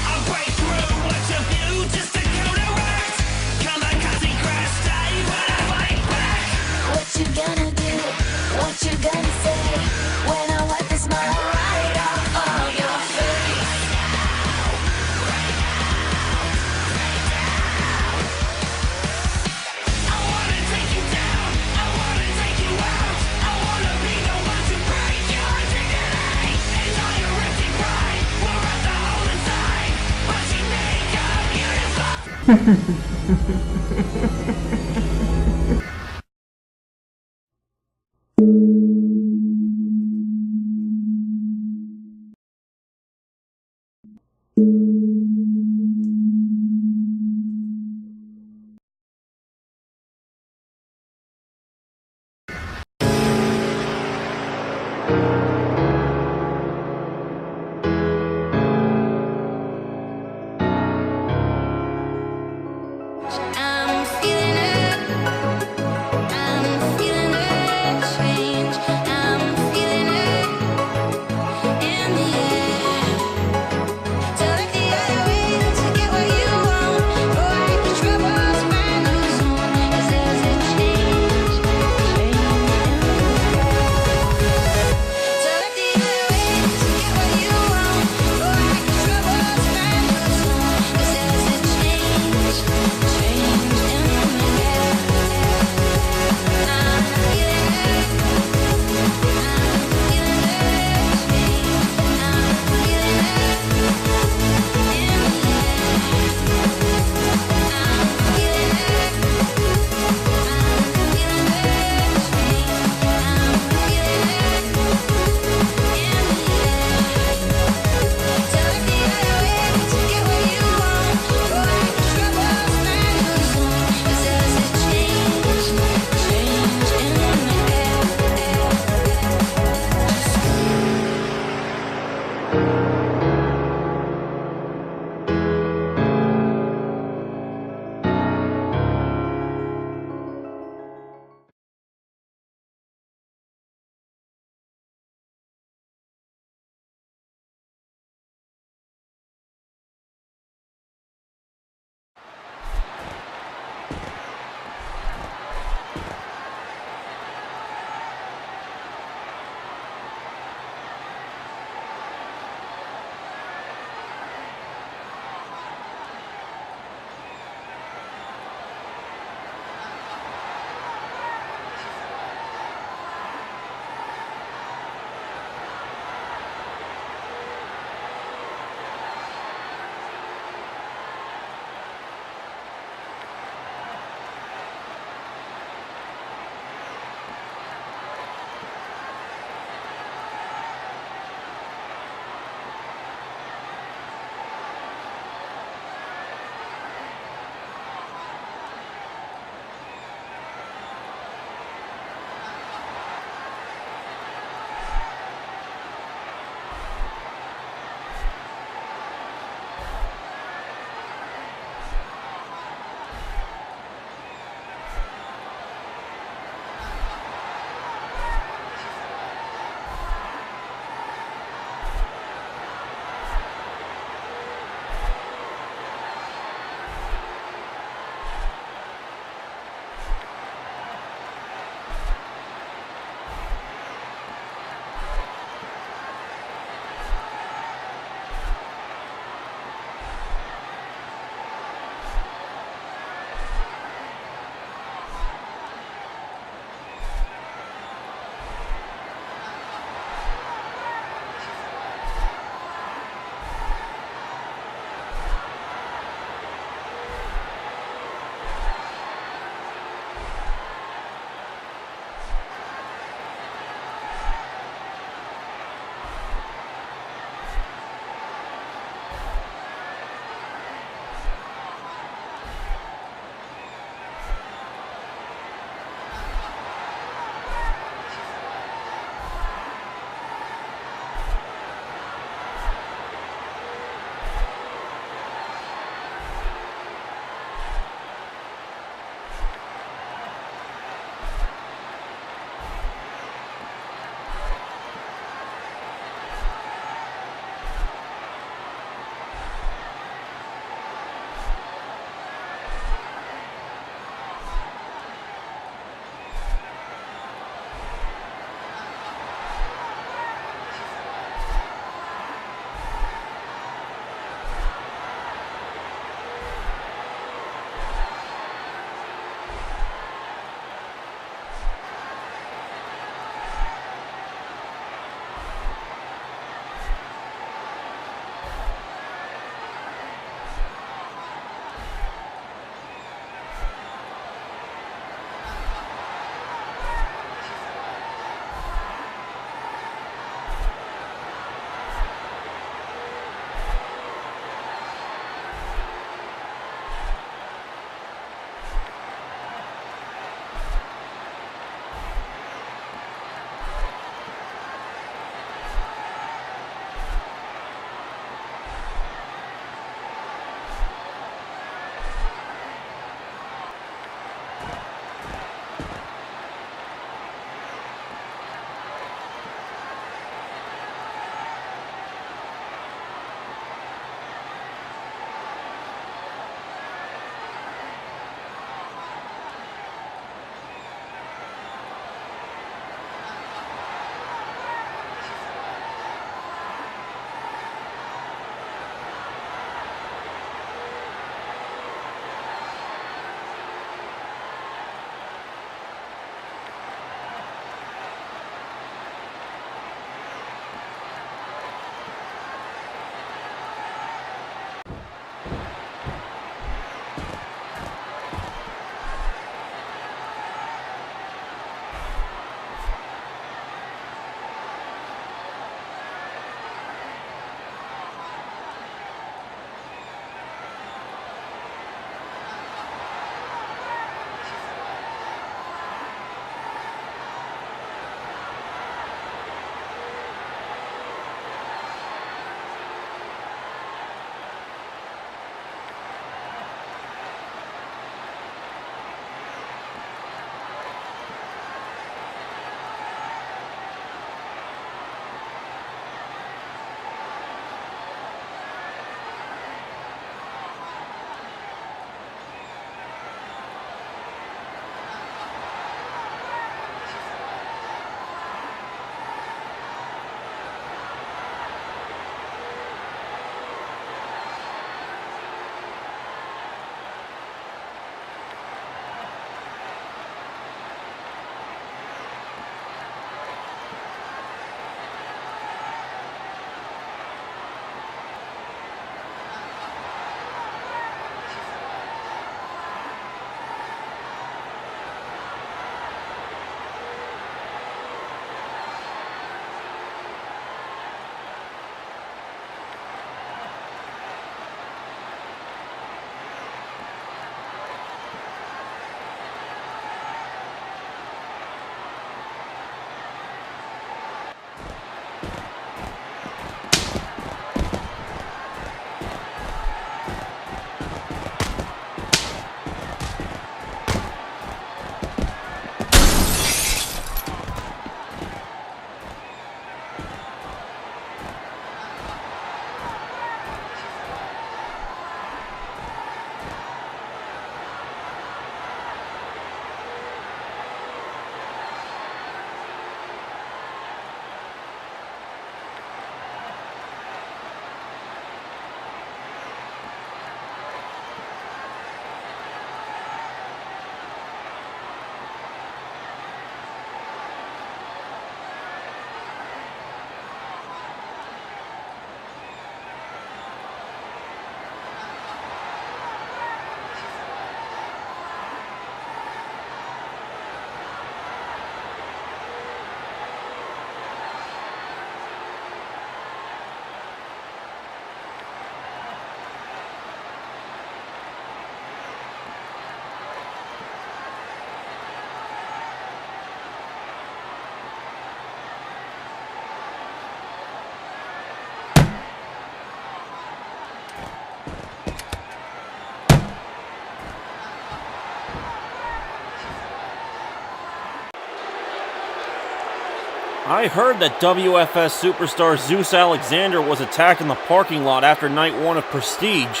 I heard that WFS superstar Zeus Alexander was attacked in the parking lot after night 1 of Prestige,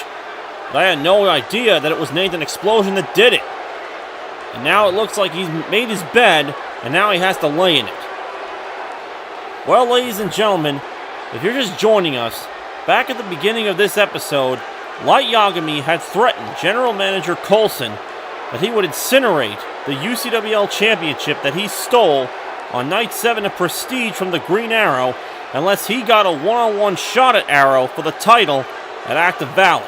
but I had no idea that it was Nathan Explosion that did it. And now it looks like he's made his bed, and now he has to lay in it. Well, ladies and gentlemen, if you're just joining us, back at the beginning of this episode, Light Yagami had threatened General Manager Coulson that he would incinerate the UCWL Championship that he stole on Night 7 of Prestige from the Green Arrow unless he got a one-on-one shot at Arrow for the title at Act of Valor.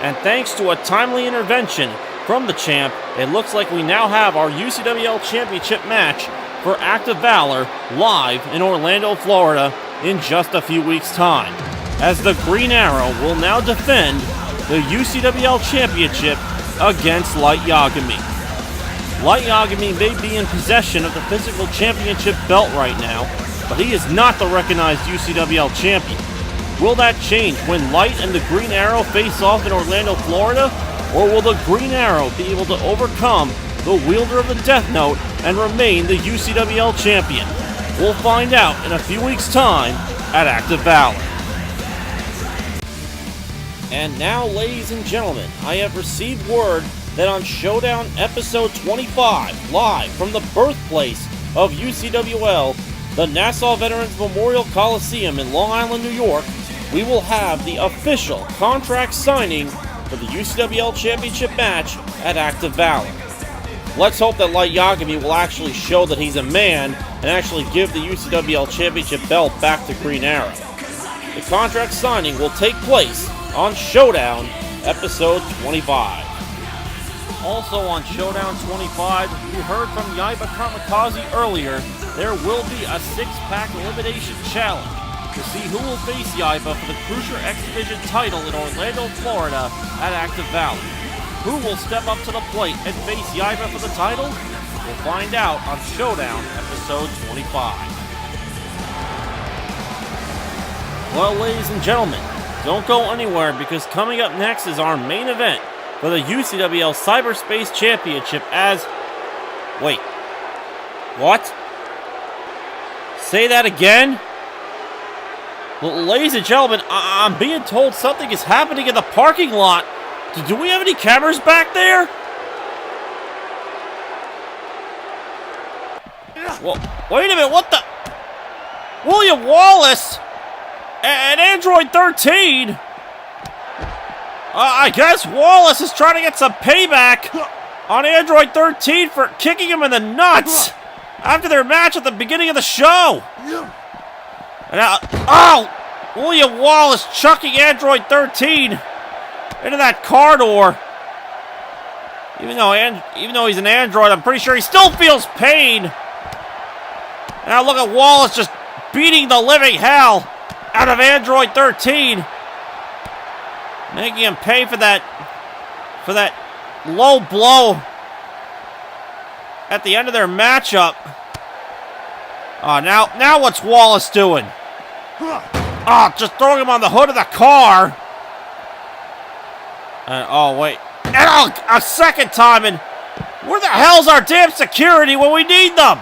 And thanks to a timely intervention from the champ, it looks like we now have our UCWL Championship match for Act of Valor live in Orlando, Florida in just a few weeks' time, as the Green Arrow will now defend the UCWL Championship against Light Yagami. Light Yagami may be in possession of the physical championship belt right now, but he is not the recognized UCWL champion. Will that change when Light and the Green Arrow face off in Orlando, Florida? Or will the Green Arrow be able to overcome the wielder of the Death Note and remain the UCWL champion? We'll find out in a few weeks' time at Act of Valor. And now, ladies and gentlemen, I have received word that on Showdown Episode 25, live from the birthplace of UCWL, the Nassau Veterans Memorial Coliseum in Long Island, New York, we will have the official contract signing for the UCWL Championship match at Act of Valor. Let's hope that Light Yagami will actually show that he's a man and actually give the UCWL Championship belt back to Green Arrow. The contract signing will take place on Showdown Episode 25. Also on Showdown 25, we heard from Yaiba Kamikaze earlier, there will be a 6-pack elimination challenge to see who will face Yaiba for the Cruiser X Division title in Orlando, Florida at Act of Valor. Who will step up to the plate and face Yaiba for the title? We'll find out on Showdown Episode 25. Well, ladies and gentlemen, don't go anywhere because coming up next is our main event for the UCWL Cyberspace Championship as... Wait. What? Say that again? Ladies and gentlemen, I'm being told something is happening in the parking lot. Do we have any cameras back there? Well, wait a minute, what the... William Wallace and Android 13? I guess Wallace is trying to get some payback on Android 13 for kicking him in the nuts after their match at the beginning of the show. And William Wallace chucking Android 13 into that car door. Even though he's an android, I'm pretty sure he still feels pain. Now look at Wallace just beating the living hell out of Android 13. Making him pay for that low blow at the end of their matchup. Oh, now what's Wallace doing? Oh, just throwing him on the hood of the car. Oh, wait. And a second time, and where the hell's our damn security when we need them?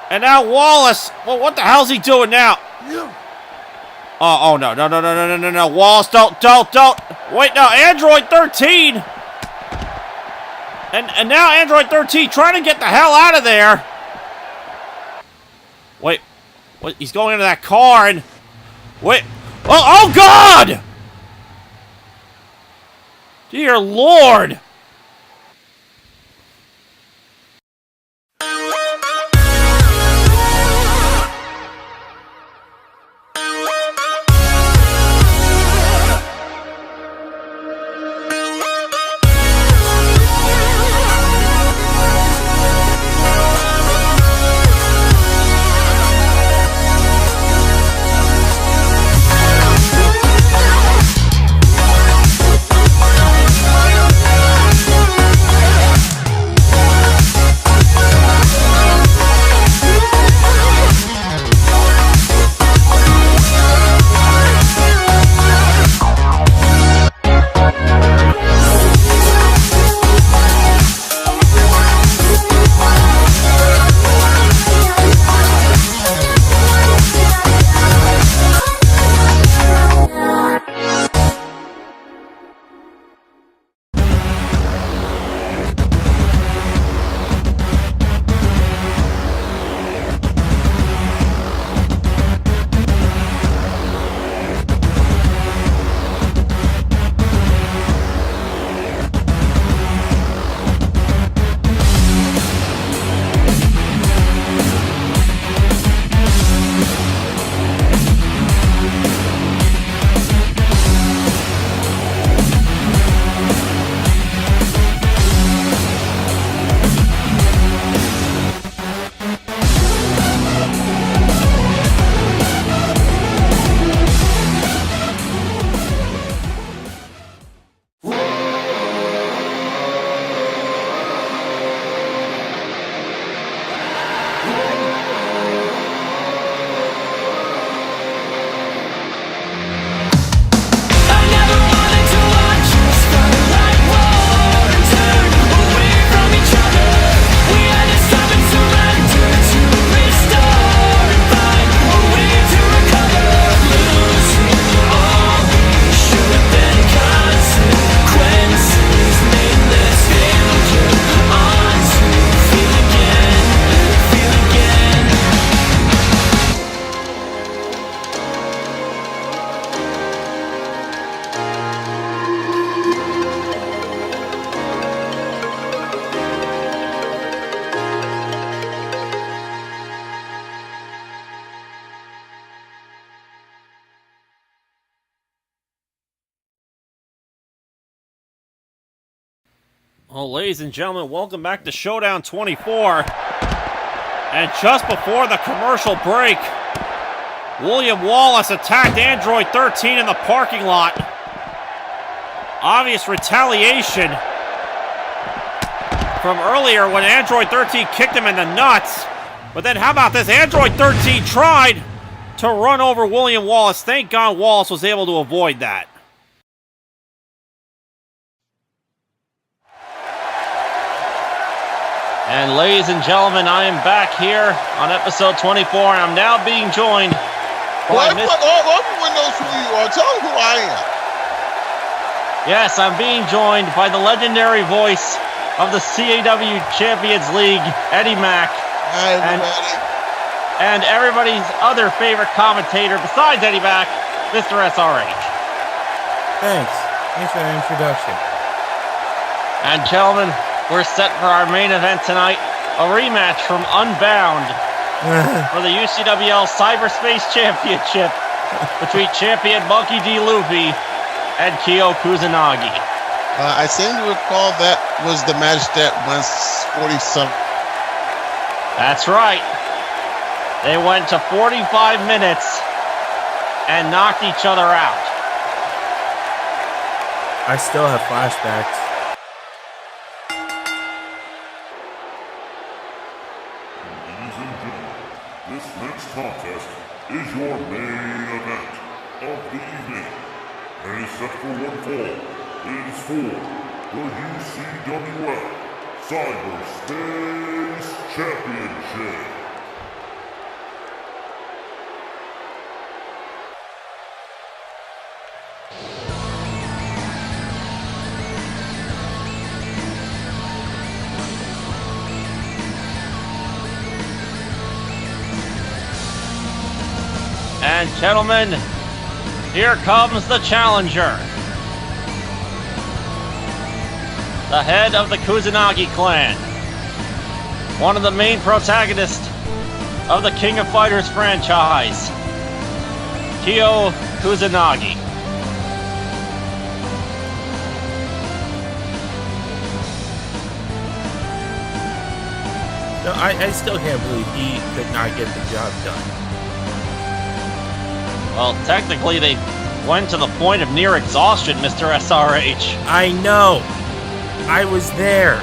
And now Wallace, well, what the hell's he doing now? Oh, no. Wallace, don't. Wait, no, Android 13. And now Android 13 trying to get the hell out of there. Wait, what? He's going into that car and... Wait. Oh, God! Dear Lord! Well, ladies and gentlemen, welcome back to Showdown 24. And just before the commercial break, William Wallace attacked Android 13 in the parking lot. Obvious retaliation from earlier when Android 13 kicked him in the nuts. But then how about this? Android 13 tried to run over William Wallace. Thank God Wallace was able to avoid that. And ladies and gentlemen, I am back here on episode 24, and I'm now being joined by everyone knows who you are. Tell them who I am. Yes, I'm being joined by the legendary voice of the CAW Champions League, Eddie Mack. Hi, everybody. And everybody's other favorite commentator besides Eddie Mack, Mr. SRH. Thanks. Thanks for that introduction. And gentlemen, we're set for our main event tonight, a rematch from Unbound for the UCWL Cyberspace Championship between champion Monkey D. Luffy and Kyo Kusanagi. I seem to recall that was the match that went 40-something. That's right. They went to 45 minutes and knocked each other out. I still have flashbacks. This next contest is your main event of the evening, and is set for one fall. It is for the UCWL Cyberspace Championship. And gentlemen, here comes the challenger. The head of the Kusanagi clan. One of the main protagonists of the King of Fighters franchise. Kyo Kusanagi. No, I still can't believe he could not get the job done. Well, technically they went to the point of near exhaustion, Mr. SRH. I know. I was there.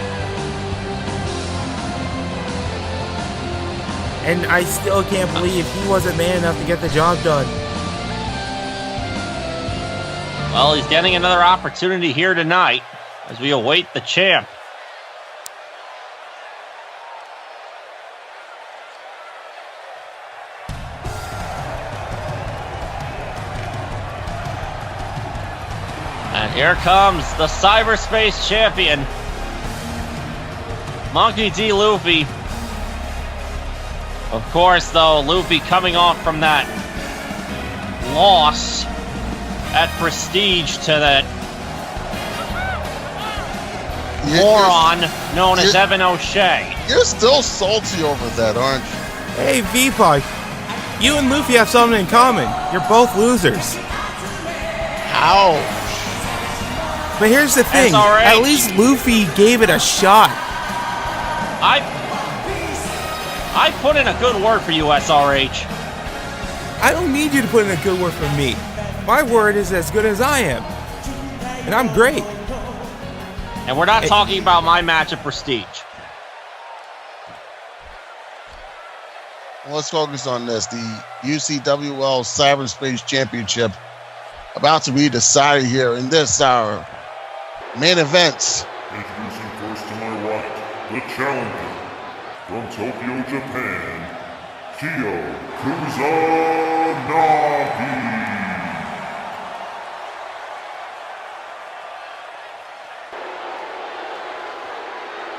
And I still can't believe he wasn't man enough to get the job done. Well, he's getting another opportunity here tonight as we await the champ. And here comes the cyberspace champion, Monkey D. Luffy. Of course, though, Luffy coming off from that loss at Prestige to that moron known as Evan O'Shea. You're still salty over that, aren't you? Hey, V-Pac, you and Luffy have something in common. You're both losers. Ouch. But here's the thing, SRH. At least Luffy gave it a shot. I put in a good word for you, SRH. I don't need you to put in a good word for me. My word is as good as I am. And I'm great. And we're not talking about my match at Prestige. Well, let's focus on this. The UCWL Cyberspace Championship about to be decided here in this our main events. Introducing first to my right, the challenger from Tokyo, Japan, Kyo Kusanagi.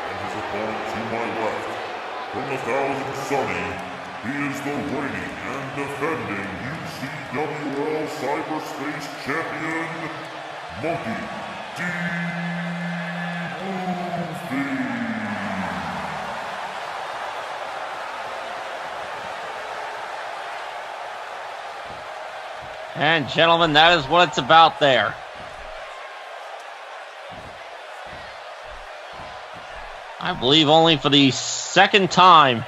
And his opponent to my left, from the Thousand Sunny, he is the reigning and defending UCWL Cyberspace Champion, Monkey D. Luffy. And gentlemen, that is what it's about there. I believe only for the second time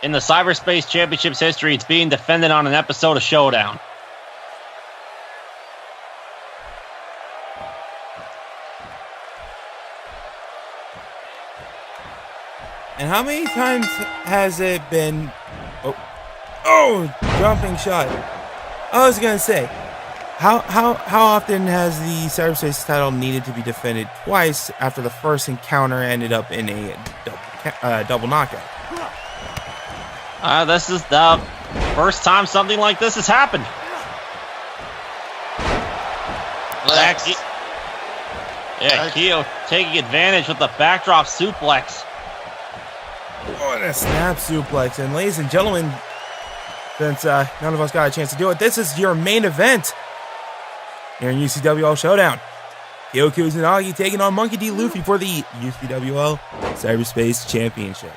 in the Cyberspace Championships history, it's being defended on an episode of Showdown. And how many times has it been... Oh, jumping shot. I was going to say, how often has the Cyberspace title needed to be defended twice after the first encounter ended up in a double knockout? This is the first time something like this has happened. Keo taking advantage with the backdrop suplex. Oh, and a snap suplex. And ladies and gentlemen, since none of us got a chance to do it, this is your main event here in UCWL Showdown. Kyo Kusanagi taking on Monkey D. Luffy for the UCWL Cyberspace Championship.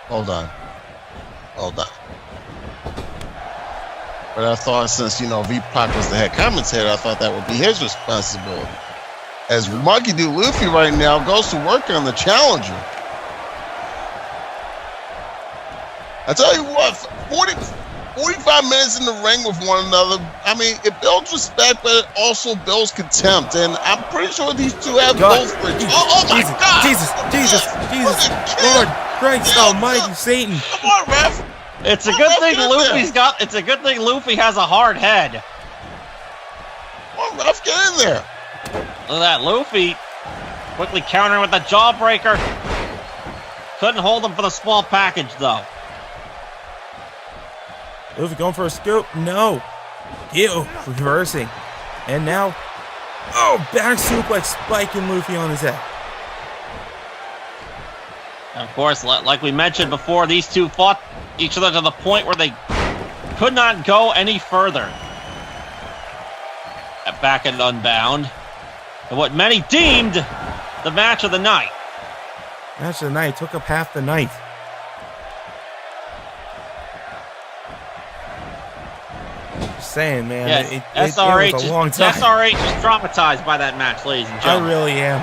Hold on. But I thought since, V-Pac was the head commentator, I thought that would be his responsibility. As Monkey D. Luffy right now goes to work on the challenger. I tell you what, 45 minutes in the ring with one another, I mean, it builds respect, but it also builds contempt. And I'm pretty sure these two have both bridges. Oh my God! Jesus! Lord Christ Almighty, Satan! Come on, ref! It's a good thing It's a good thing Luffy has a hard head. Come on, ref, get in there! Look at that, Luffy quickly countering with the jawbreaker. Couldn't hold him for the small package though. Luffy going for a scoop. No. Ew. Reversing. And now, back suplex spiking Luffy on his head. Of course, like we mentioned before, these two fought each other to the point where they could not go any further. Back and Unbound. And what many deemed the match of the night. Match of the night. Took up half the night. Saying, man, yes, it was a long time. SRH is traumatized by that match, ladies and gentlemen. I really am.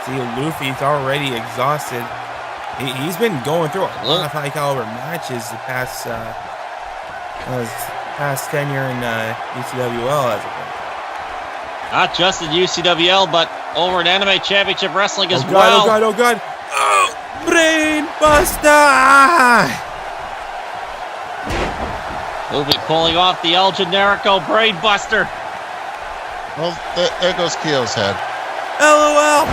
See, Luffy's already exhausted. He's been going through a lot of high caliber matches the past tenure in UCWL as well. Not just in UCWL, but over in Anime Championship Wrestling as well. Oh God! Brain Buster! Luffy pulling off the El Generico Brain Buster. Well, there goes Keo's head. LOL!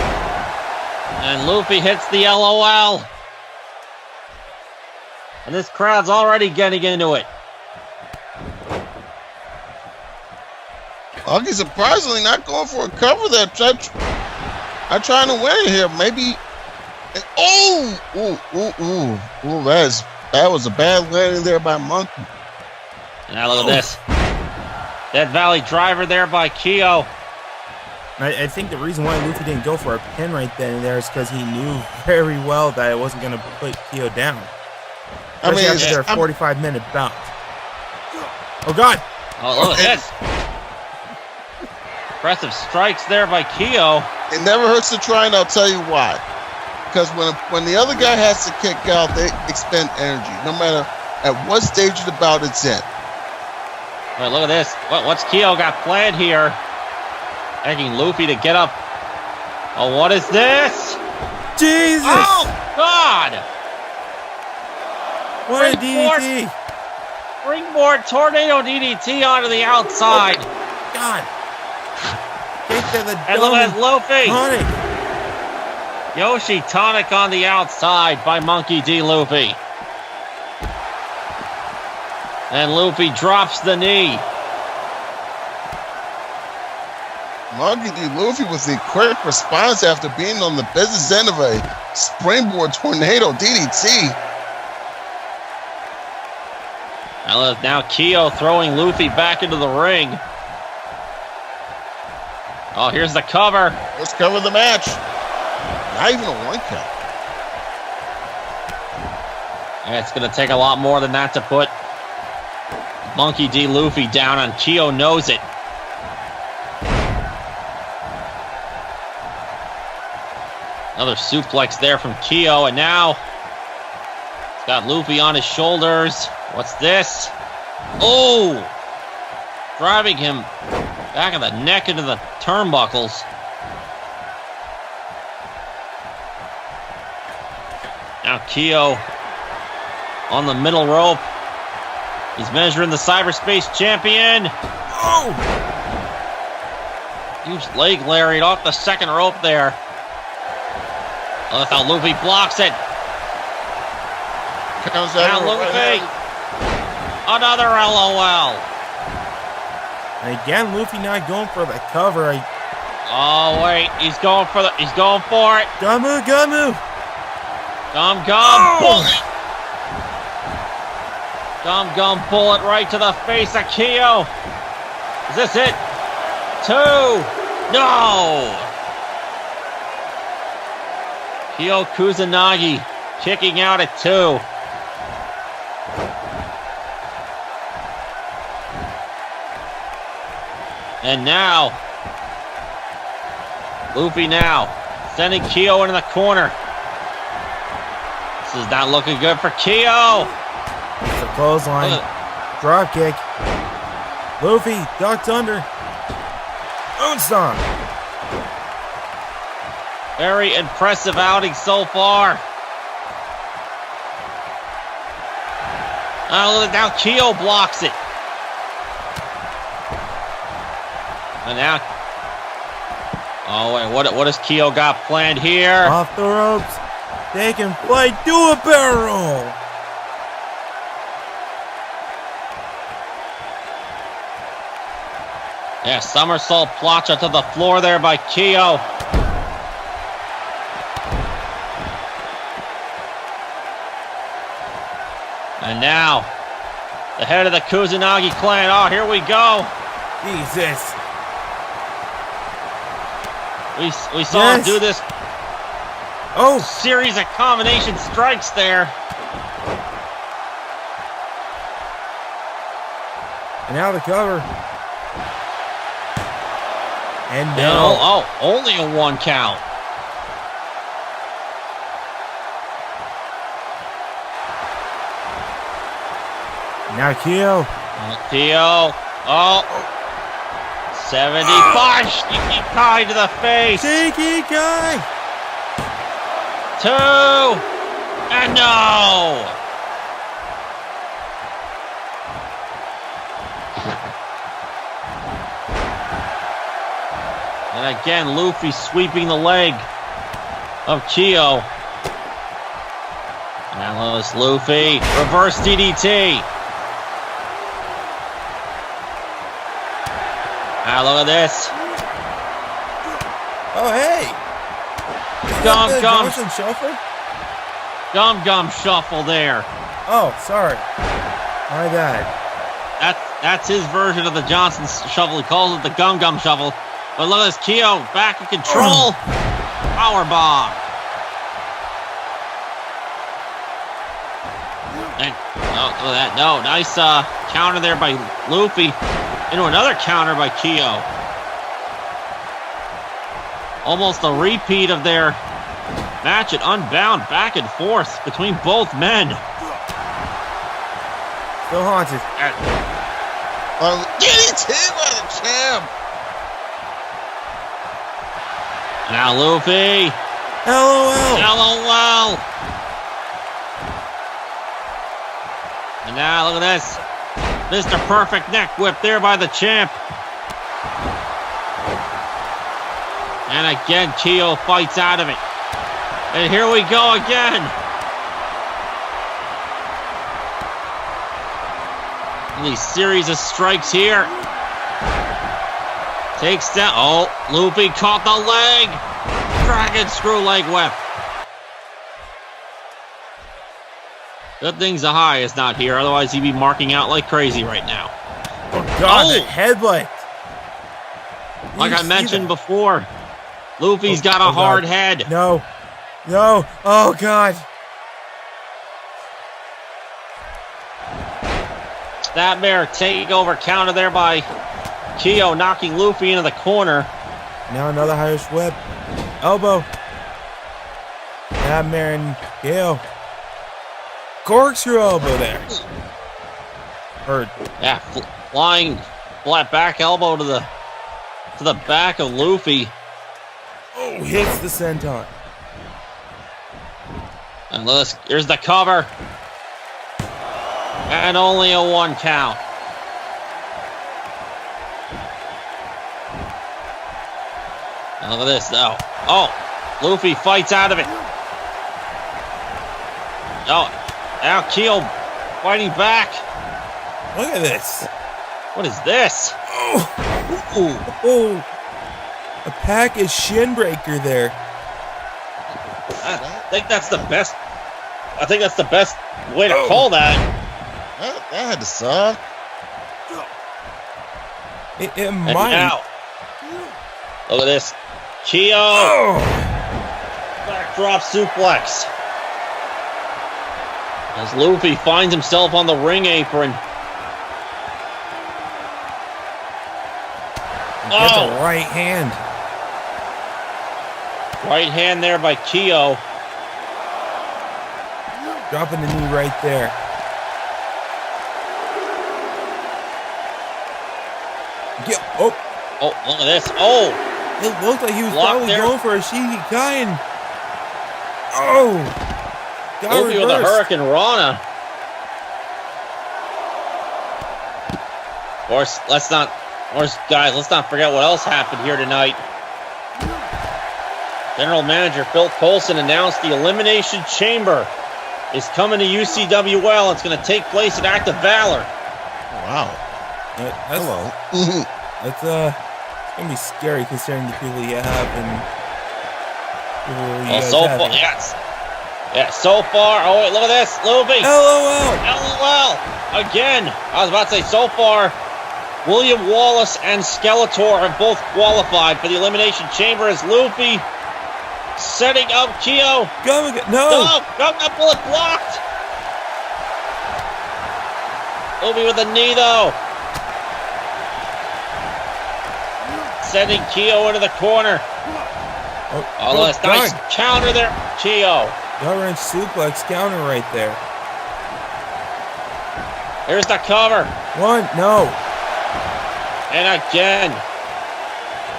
And Luffy hits the LOL. And this crowd's already getting into it. Lucky surprisingly not going for a cover there. I'm trying to win here. Maybe. That was a bad landing there by Monkey. Now look at this. Dead Valley driver there by Keo. I think the reason why Luffy didn't go for a pin right then and there is because he knew very well that it wasn't going to put Keo down. Especially after their 45-minute bout. Oh, God. Oh, look at this. Impressive strikes there by Keo. It never hurts to try, and I'll tell you why. Because when the other guy has to kick out, they expend energy, no matter at what stage of the bout it's in. Wait, look at this. What's Keo got planned here? Begging Luffy to get up. Oh, what is this? Jesus! Oh, God! What a DDT! Springboard tornado DDT onto the outside. Oh, God! Get to the and look at Luffy! Tonic. Yoshi tonic on the outside by Monkey D. Luffy. And Luffy drops the knee. Monkey D. Luffy with the quick response after being on the business end of a springboard tornado DDT. Now Keo throwing Luffy back into the ring. Oh, here's the cover. Let's cover the match. Not even a one count. Yeah, it's going to take a lot more than that to put Monkey D. Luffy down, and Keo knows it. Another suplex there from Keo, and now he's got Luffy on his shoulders. What's this? Oh! Driving him back of the neck into the turnbuckles. Now Keo on the middle rope. He's measuring the cyberspace champion. Oh! Huge leg lariat off the second rope there. Oh, that's how Luffy blocks it. Now Luffy. Another LOL. And again, Luffy not going for the cover. Oh wait, he's going for it. Gamu, Gamu. Gum bullet. Gum bullet right to the face of Keo. Is this it? 2. No. Keo Kusanagi kicking out at 2. And now, Luffy now sending Keo into the corner. This is not looking good for Keo. It's a clothesline. Drop kick. Luffy ducked under. Moonstomp. Very impressive outing so far. Oh, now Keo blocks it. And now, oh wait, what does Keo got planned here? Off the ropes. They can fly, do a barrel. Yeah, somersault plancha to the floor there by Keo. And now, the head of the Kusanagi clan. Oh, here we go. Jesus. We saw him do this series of combination strikes there. And now the cover. And no. Only a 1 count. Now Keo. Keo. 75. Sneaky Kai to the face. Sneaky Kai. 2. And no. And again, Luffy sweeping the leg of Keo. Now it's Luffy. Reverse DDT. Now look at this. Oh, hey. Gum shuffle? Gum shuffle there. Oh, sorry. My bad. That's his version of the Johnson shuffle. He calls it the gum shuffle. But look at this, Keo back in control. Powerbomb. And look at that. No, nice counter there by Luffy. Into another counter by Keo. Almost a repeat of their match at Unbound, back and forth between both men. Still haunted. DDT by the champ. Now Luffy. LOL. And now look at this. Mr. Perfect neck whip there by the champ. And again, Keo fights out of it. And here we go again. These series of strikes here. Takes down. Oh, Luffy caught the leg. Dragon screw leg whip. Good thing Zahai is not here, otherwise he'd be marking out like crazy right now. Oh God, the headbutt. Like I mentioned before, Luffy's got a hard head. No. Oh God. Snapmare takeover counter there by Keo, knocking Luffy into the corner. Now another Irish whip. Elbow. That Marin Gale. Corkscrew elbow there. Hurt. Yeah, flying flat back elbow to the back of Luffy. Oh, hits the senton. And here's the cover. And only a 1 count. Now look at this, though. Oh, Luffy fights out of it. Oh, now Keel fighting back. Look at this. What is this? Oh, a package shin breaker there. I think that's the best. I think that's the best way to call that. That had to suck. It And might. now, look at this. Keo. Backdrop suplex. As Luffy finds himself on the ring apron. Gets a right hand. Right hand there by Keo. Dropping the knee right there. Oh, look at this. Oh. It looked like he was Block probably there. going for a Shikikai and got Luffy with a reversed. Hurricane Rana. Of course, let's not forget what else happened here tonight. General Manager Phil Coulson announced the Elimination Chamber is coming to UCWL. It's going to take place at Active Valor. Wow. Hello. That's gonna be scary considering the people you have and people you guys so have far, here. yes. Yeah, so far. Oh, wait, look at this. Luffy. LOL. LOL. Again. I was about to say, so far, William Wallace and Skeletor have both qualified for the Elimination Chamber as Luffy setting up Keo. No. That bullet blocked. Luffy with a knee, though. Sending Keo into the corner. That's nice counter there, Keo. Gut wrench suplex counter right there. Here's the cover. No. And again.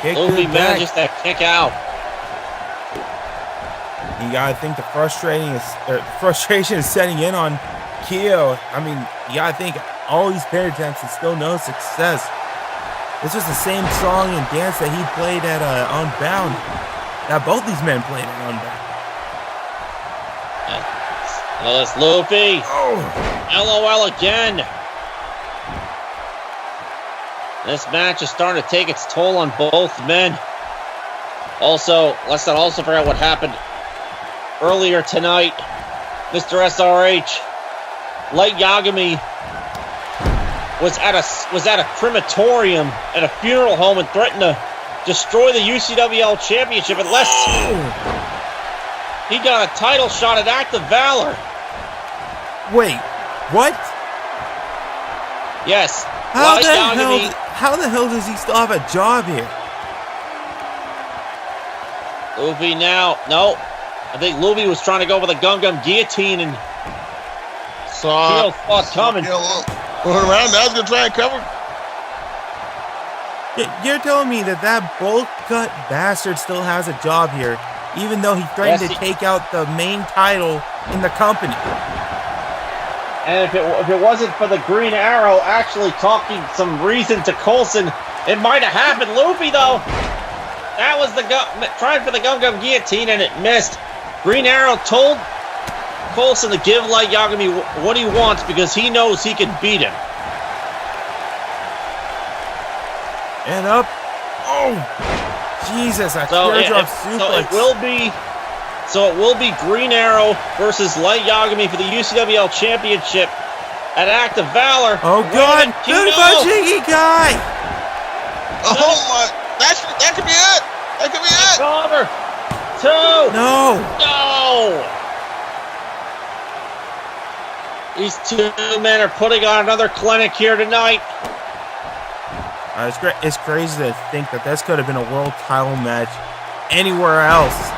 Luffy manages to kick out. You gotta think the frustration is setting in on Keo. I mean, you gotta think all these pin attempts and still no success. This was the same song and dance that he played at Unbound. That both these men played at Unbound. Well, it's Luffy. LOL again. This match is starting to take its toll on both men. Also, let's not also forget what happened earlier tonight. Mr. SRH, Light Yagami was at a crematorium at a funeral home and threatened to destroy the UCWL Championship unless he got a title shot at Active Valor. Wait, what? Yes. How the hell does he still have a job here? Luffy now. No. I think Luffy was trying to go for the Gum Gum Guillotine and Keo saw it coming. Going around, now he's going to try and cover. You're telling me that bolt cut bastard still has a job here, even though he threatened to take out the main title in the company. And if it wasn't for the Green Arrow actually talking some reason to Coulson, it might have happened. Luffy, though, that was trying for the Gum Gum Guillotine and it missed. Green Arrow told Coulson to give Light Yagami what he wants because he knows he can beat him. And up. Oh, Jesus! A teardrop suplex. So it will be Green Arrow versus Light Yagami for the UCWL Championship at Active Valor. Oh God! Fuji guy. Oh my! That could be it. That could be it. Cover. 2. No. These two men are putting on another clinic here tonight. It's crazy to think that this could have been a world title match anywhere else.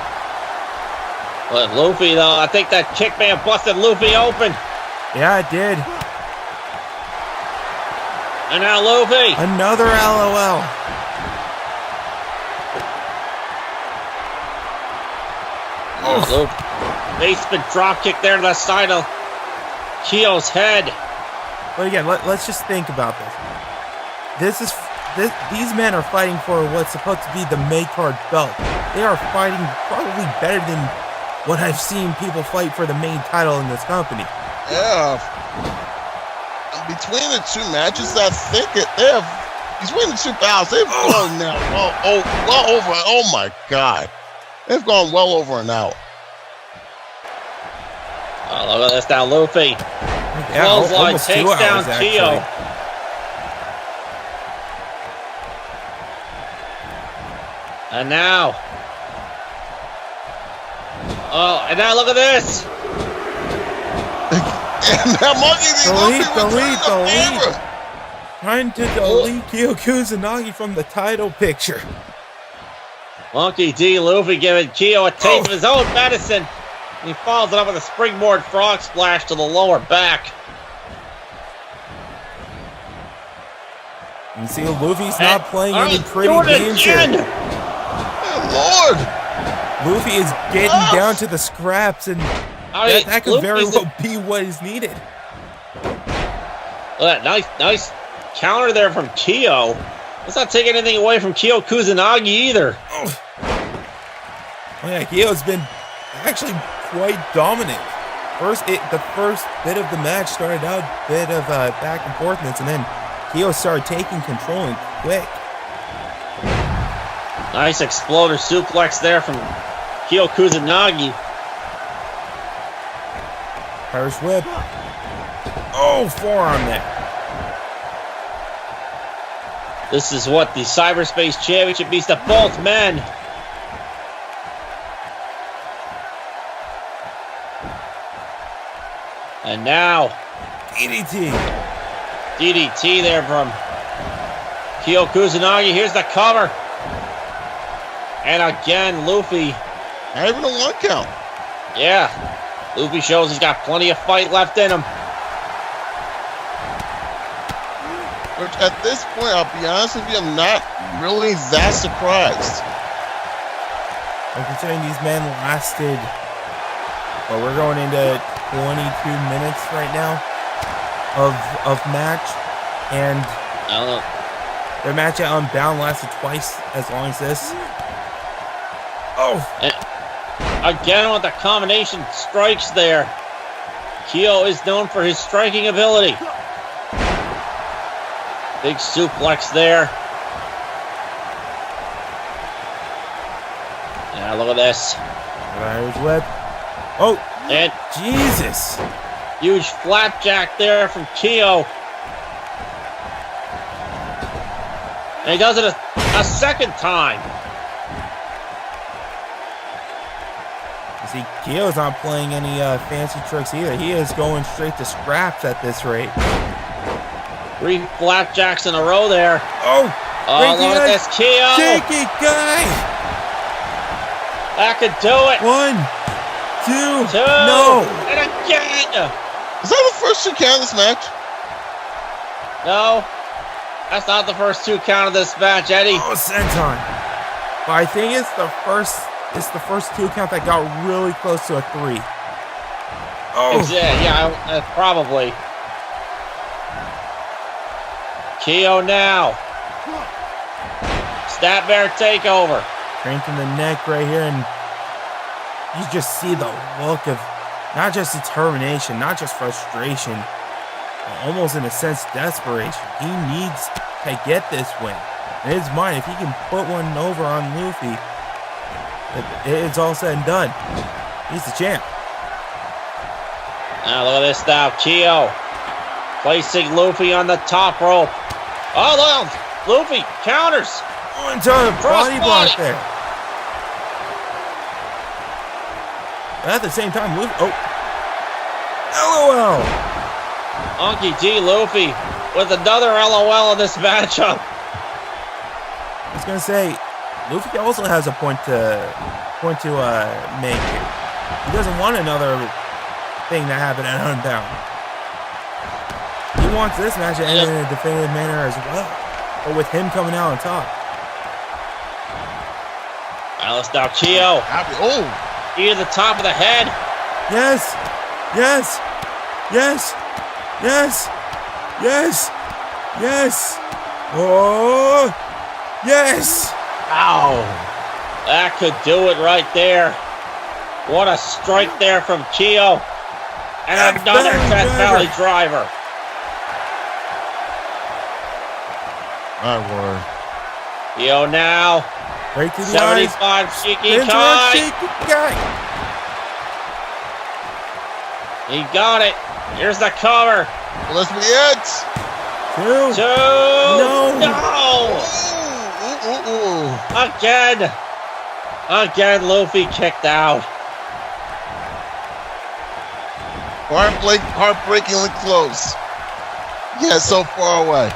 But Luffy, though, I think that kick may have busted Luffy open. Yeah, it did. And now Luffy. Another LOL. Basement drop kick there to the side of Kyo's head. But again, let's just think about this. These men are fighting for what's supposed to be the mid-card belt. They are fighting probably better than what I've seen people fight for the main title in this company. Yeah. Between the two matches, I think between the two bouts, they've gone now well over. Oh my God, they've gone well over an hour. Oh, look at this now, Luffy. Yeah, Clothesline almost 2 takes down hours, Kyo. actually. And now. Oh, and now look at this. And that Monkey D. Delete. Trying to delete Kyo Kusanagi from the title picture. Monkey D. Luffy giving Kyo a taste of his own medicine. And he follows it up with a springboard frog splash to the lower back. You see, Luffy's not playing any pretty doing it games again. here. Lord! Luffy is getting down to the scraps, and that could very well be what is needed. Look at that nice counter there from Kyo. Let's not take anything away from Kyo Kusanagi either. Oh yeah, Kyo's been actually quite dominant. The first bit of the match started out a bit of back and forthness, and then Kyo started taking control and quick. Nice exploder suplex there from Kyo Kusanagi. Irish whip. Oh, forearm there. This is what the Cyberspace Championship means to both men. And now DDT there from Kyo Kusanagi. Here's the cover. And again, Luffy. Not even a 1 count. Yeah. Luffy shows he's got plenty of fight left in him. Which at this point, I'll be honest with you, I'm not really that surprised. I'm considering these men lasted. Well, we're going into 22 minutes right now of match, and their match at Unbound lasted twice as long as this. Oh! And again with the combination strikes there. Kyo is known for his striking ability. Big suplex there. Yeah, look at this. Irish whip. Oh! And Jesus! Huge flapjack there from Kyo. And he does it a second time. You see, Kyo's not playing any fancy tricks either. He is going straight to scraps at this rate. 3 flapjacks in a row there. Oh! Look at this, Kyo. Shaky guy! That could do it. 1, 2, no! no! And again! Is that the first 2 count of this match? No. That's not the first 2 count of this match, Eddie. Oh, senton. But I think it's the first 2 count that got really close to a 3. Oh! Yeah, probably. Kyo now. Snap bear takeover. Cranking the neck right here, and you just see the look of not just determination, not just frustration, but almost in a sense desperation. He needs to get this win. In his mind, if he can put one over on Luffy, it's all said and done. He's the champ. Now look at this now, Kyo placing Luffy on the top rope. Oh, look, Luffy counters. One time body block there. But at the same time, Luffy. Oh, LOL. Monkey D. Luffy with another LOL in this matchup. I was gonna say, Luffy also has a point to make here. He doesn't want another thing that happened at Unbound. He wants this match to end in a definitive manner as well, but with him coming out on top. Alice now Keo. Oh! Keo to the top of the head. Yes! Yes! Yes! Yes! Yes! Yes! Oh! Yes! Ow! That could do it right there. What a strike there from Keo. And another Death Valley driver. My word. Keo now. Right to the 75 eyes. Shiki Kai. He got it. Here's the cover. Well, let's be it. Two. No. Again, Luffy kicked out. Heartbreakingly close. Yeah, so far away.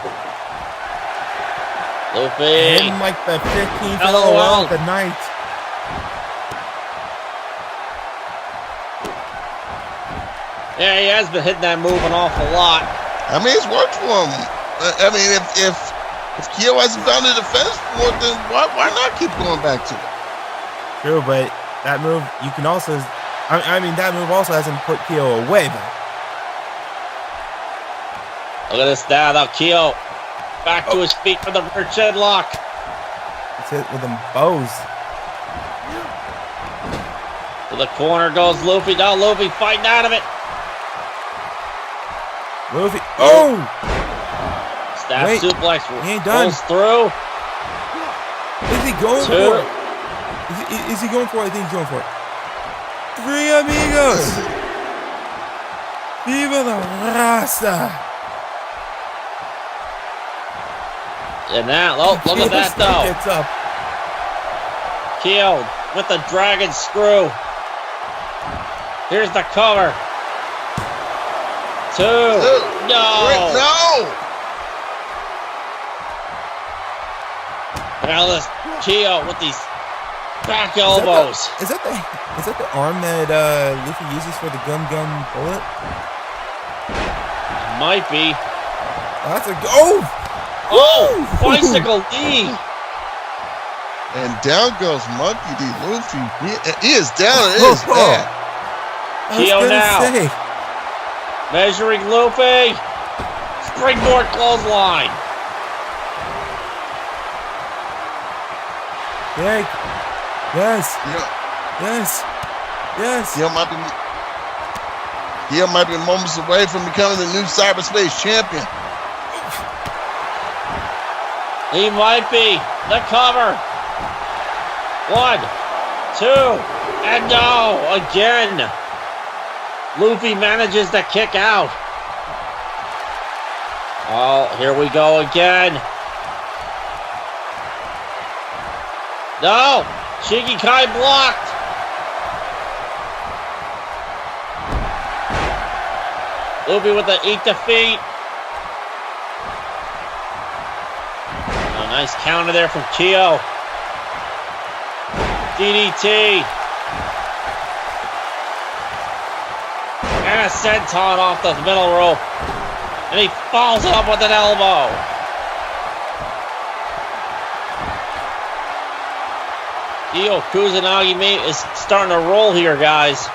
Luffy. Hitting like the 15th LOL of the night. Yeah, he has been hitting that move an awful lot. I mean, it's worked for him. I mean, if Keo hasn't found a defense for it, then why not keep going back to it? True, but that move, you can also... I mean, that move also hasn't put Keo away, but... Look at this now, Keo. Back to his feet for the rear chin lock. It's hit with them bows. To the corner goes Luffy. Now Luffy fighting out of it. Luffy. Oh! Staff suplex. He ain't done. Goes through. Is he going for it? Is he going for it? I think he's going for it. Three amigos. Viva la raza. And now, look at that though. It's up. Keo with the dragon screw. Here's the cover. Two. No. Now this Keo with these back elbows. Is that the arm that Luffy uses for the gum bullet? It might be. That's a bicycle knee. And down goes Monkey D. Luffy. He is down. It is bad. Keo now. Measuring Luffy. Springboard clothesline. Yes. Yes. Yeah. Yes. Yes. Keo might be moments away from becoming the new cyberspace champion. He might be. The cover. 1, 2, and no, again. Luffy manages to kick out. Oh, here we go again. No, Shiki Kai blocked. Luffy with the eat defeat. Oh, nice counter there from Keo. DDT. And a senton off the middle rope. And he follows it up with an elbow. Keo Kusanagi is starting to roll here, guys.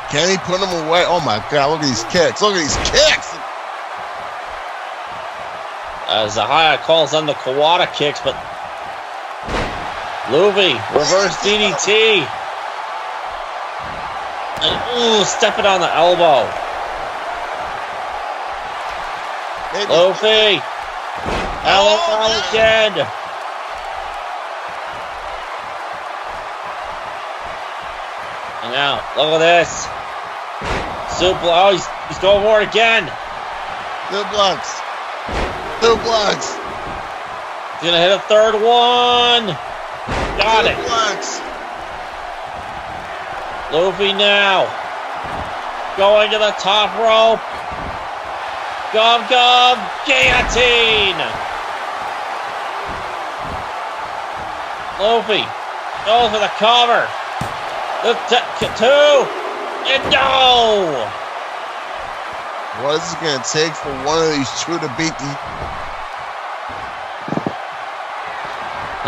Can he put him away? Oh my God, look at these kicks. Look at these kicks. Zahaya calls on the Kawada kicks, but Luffy, reverse DDT. And stepping on the elbow. Luffy. Elbow again. And now, look at this. Super. Oh, he's going for it again. Suplex. He's gonna hit a third one. Got it. Luffy now. Going to the top rope. Guillotine. Luffy goes for the cover. The two. And no! What is it going to take for one of these two to beat the...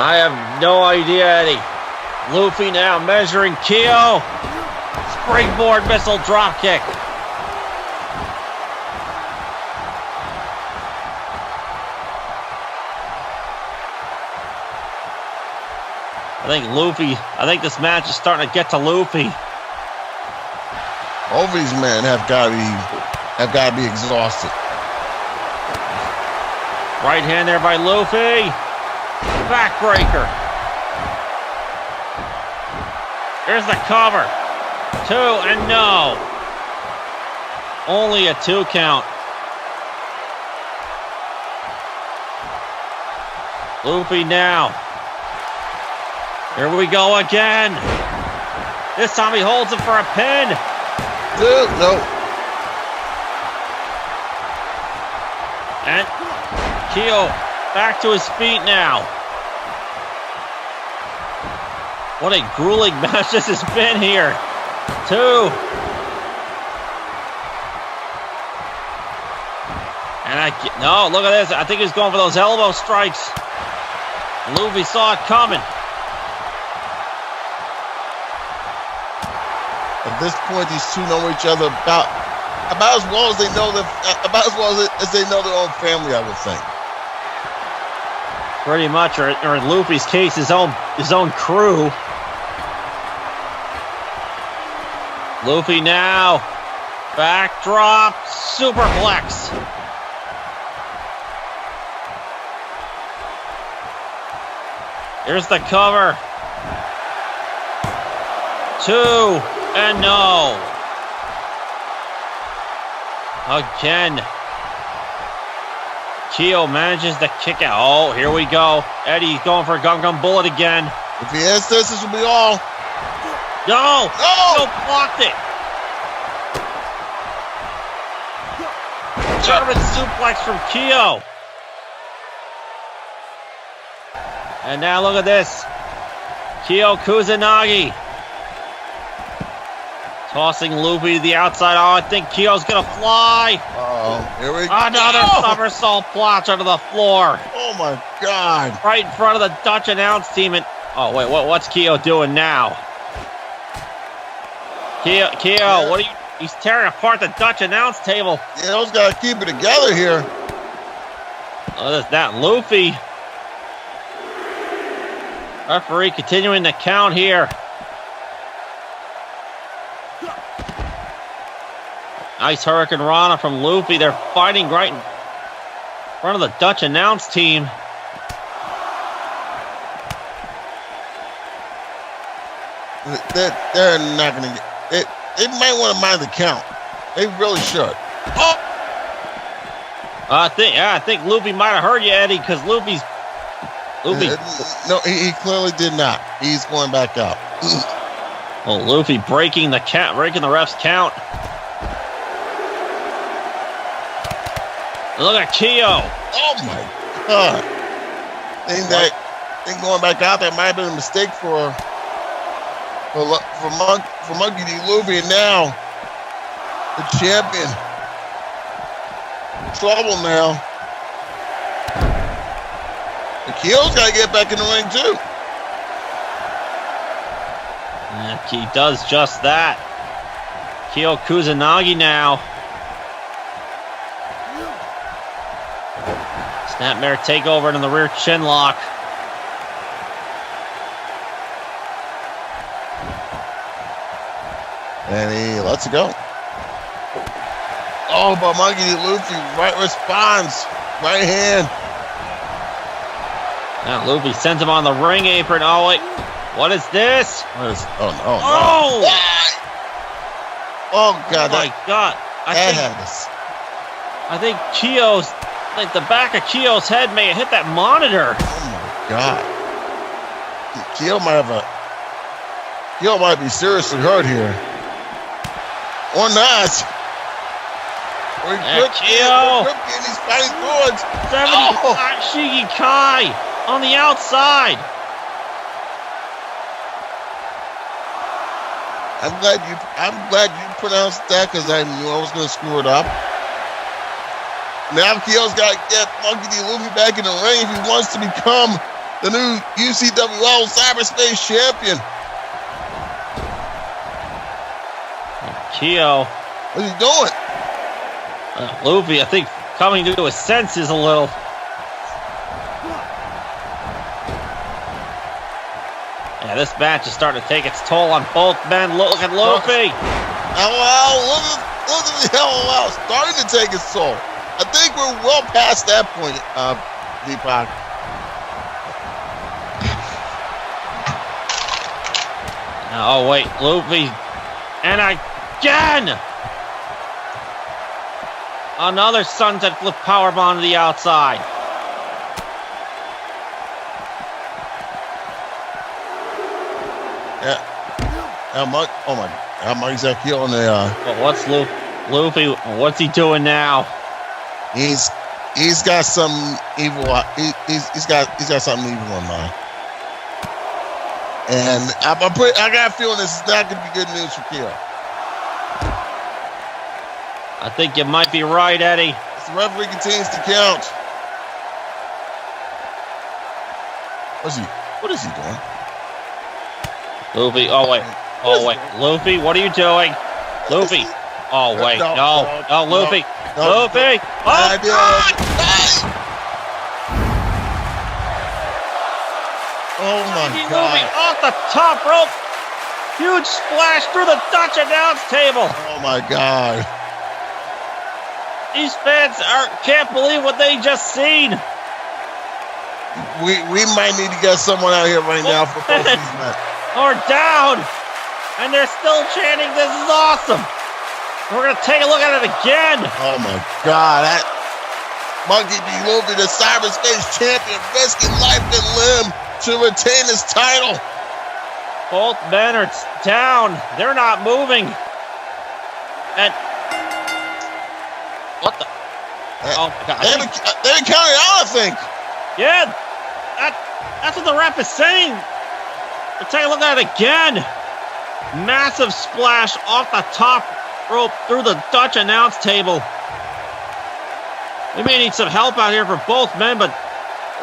I have no idea, Eddie. Luffy now measuring Kyo. Springboard missile dropkick. I think this match is starting to get to Luffy. All these men have got to be exhausted. Right hand there by Luffy. Backbreaker. Here's the cover. 2 and no. Only a 2 count. Luffy now. Here we go again. This time he holds it for a pin. No. And Kyo back to his feet now. What a grueling match this has been here. 2. And no, look at this. I think he's going for those elbow strikes. Luffy saw it coming. At this point, these two know each other about as well as they know as they know their own family, I would think. Pretty much, or in Luffy's case, his own crew. Luffy now, backdrop, superplex. Here's the cover. 2 and no. Again. Kyo manages to kick out. Oh, here we go. Eddie's going for a Gun Bullet again. If he hits this will be all. No! No! Blocked it! German suplex from Kyo. And now look at this. Kyo Kusanagi. Tossing Luffy to the outside. Oh, I think Kyo's gonna fly. Here we go. Another somersault plunge onto the floor. Oh my God. Right in front of the Dutch announce team. And oh wait, what's Kyo doing now? Kyo, what are you? He's tearing apart the Dutch announce table. Kyo's gotta keep it together here. Oh, that Luffy. Referee continuing the count here. Nice Hurricane Rana from Luffy. They're fighting right in front of the Dutch announce team. They're not going to get it. They might want to mind the count. They really should. Oh! I think Luffy might have heard you, Eddie, because Luffy. No, he clearly did not. He's going back out. Well, Luffy breaking the ref's count. Look at Kyo. Oh my God. Think going back out there might have been a mistake for Monkey D. Luffy, and now the champion. Trouble now. And Kyo's got to get back in the ring too. Yeah, he does just that. Kyo Kusanagi now. Snapmare takeover into the rear chin lock. And he lets it go. Oh, but Monkey D. Luffy right responds. Right hand. Now Luffy sends him on the ring apron. Oh, wait. What is this? Oh, no. Oh! No. Oh, God. Oh, my God. I think Kyo's... Like the back of Kyo's head may have hit that monitor. Oh my God. Kyo might be seriously hurt here. Or not. Kyo. He's fighting towards 75 Shigi Kai on the outside. I'm glad you pronounced that because I knew I was going to screw it up. Now Kyo's got to get Monkey D. Luffy back in the ring if he wants to become the new UCWL Cyberspace champion. Kyo. What's he doing? Luffy, I think, coming to his senses a little. Yeah, this match is starting to take its toll on both men. Look at Luffy. LOL, look at the LOL. Starting to take its toll. I think we're well past that point, V-Pac. Oh, wait, Luffy. And again! Another sunset flip powerbomb to the outside. Yeah. How much? Oh my! How much is that killing the? Well, what's Luffy? What's he doing now? He's got some evil. He's got something evil in mind. And I got a feeling this is not going to be good news for Kyo. I think you might be right, Eddie. As the referee continues to count. What is he doing? Luffy, oh wait. Luffy, what are you doing? Luffy. Oh wait, no, Luffy. Luffy. Oh, God! Oh my God. God. Luffy off the top rope. Huge splash through the Dutch announce table. Oh my God. These fans can't believe what they just seen. We might need to get someone out here right now for both these men. Are down, and they're still chanting, "This is awesome." We're gonna take a look at it again. Oh my God! That Monkey D. Luffy, the cyberspace champion, risking life and limb to retain his title. Both men are down. They're not moving. And what the? Oh my God! They haven't counted out, I think. Yeah, that's what the ref is saying. Let's take a look at it again. Massive splash off the top rope through the Dutch announce table. We may need some help out here for both men, but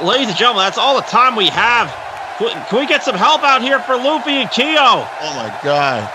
ladies and gentlemen, that's all the time we have. Can we get some help out here for Luffy and Kyo? Oh my God.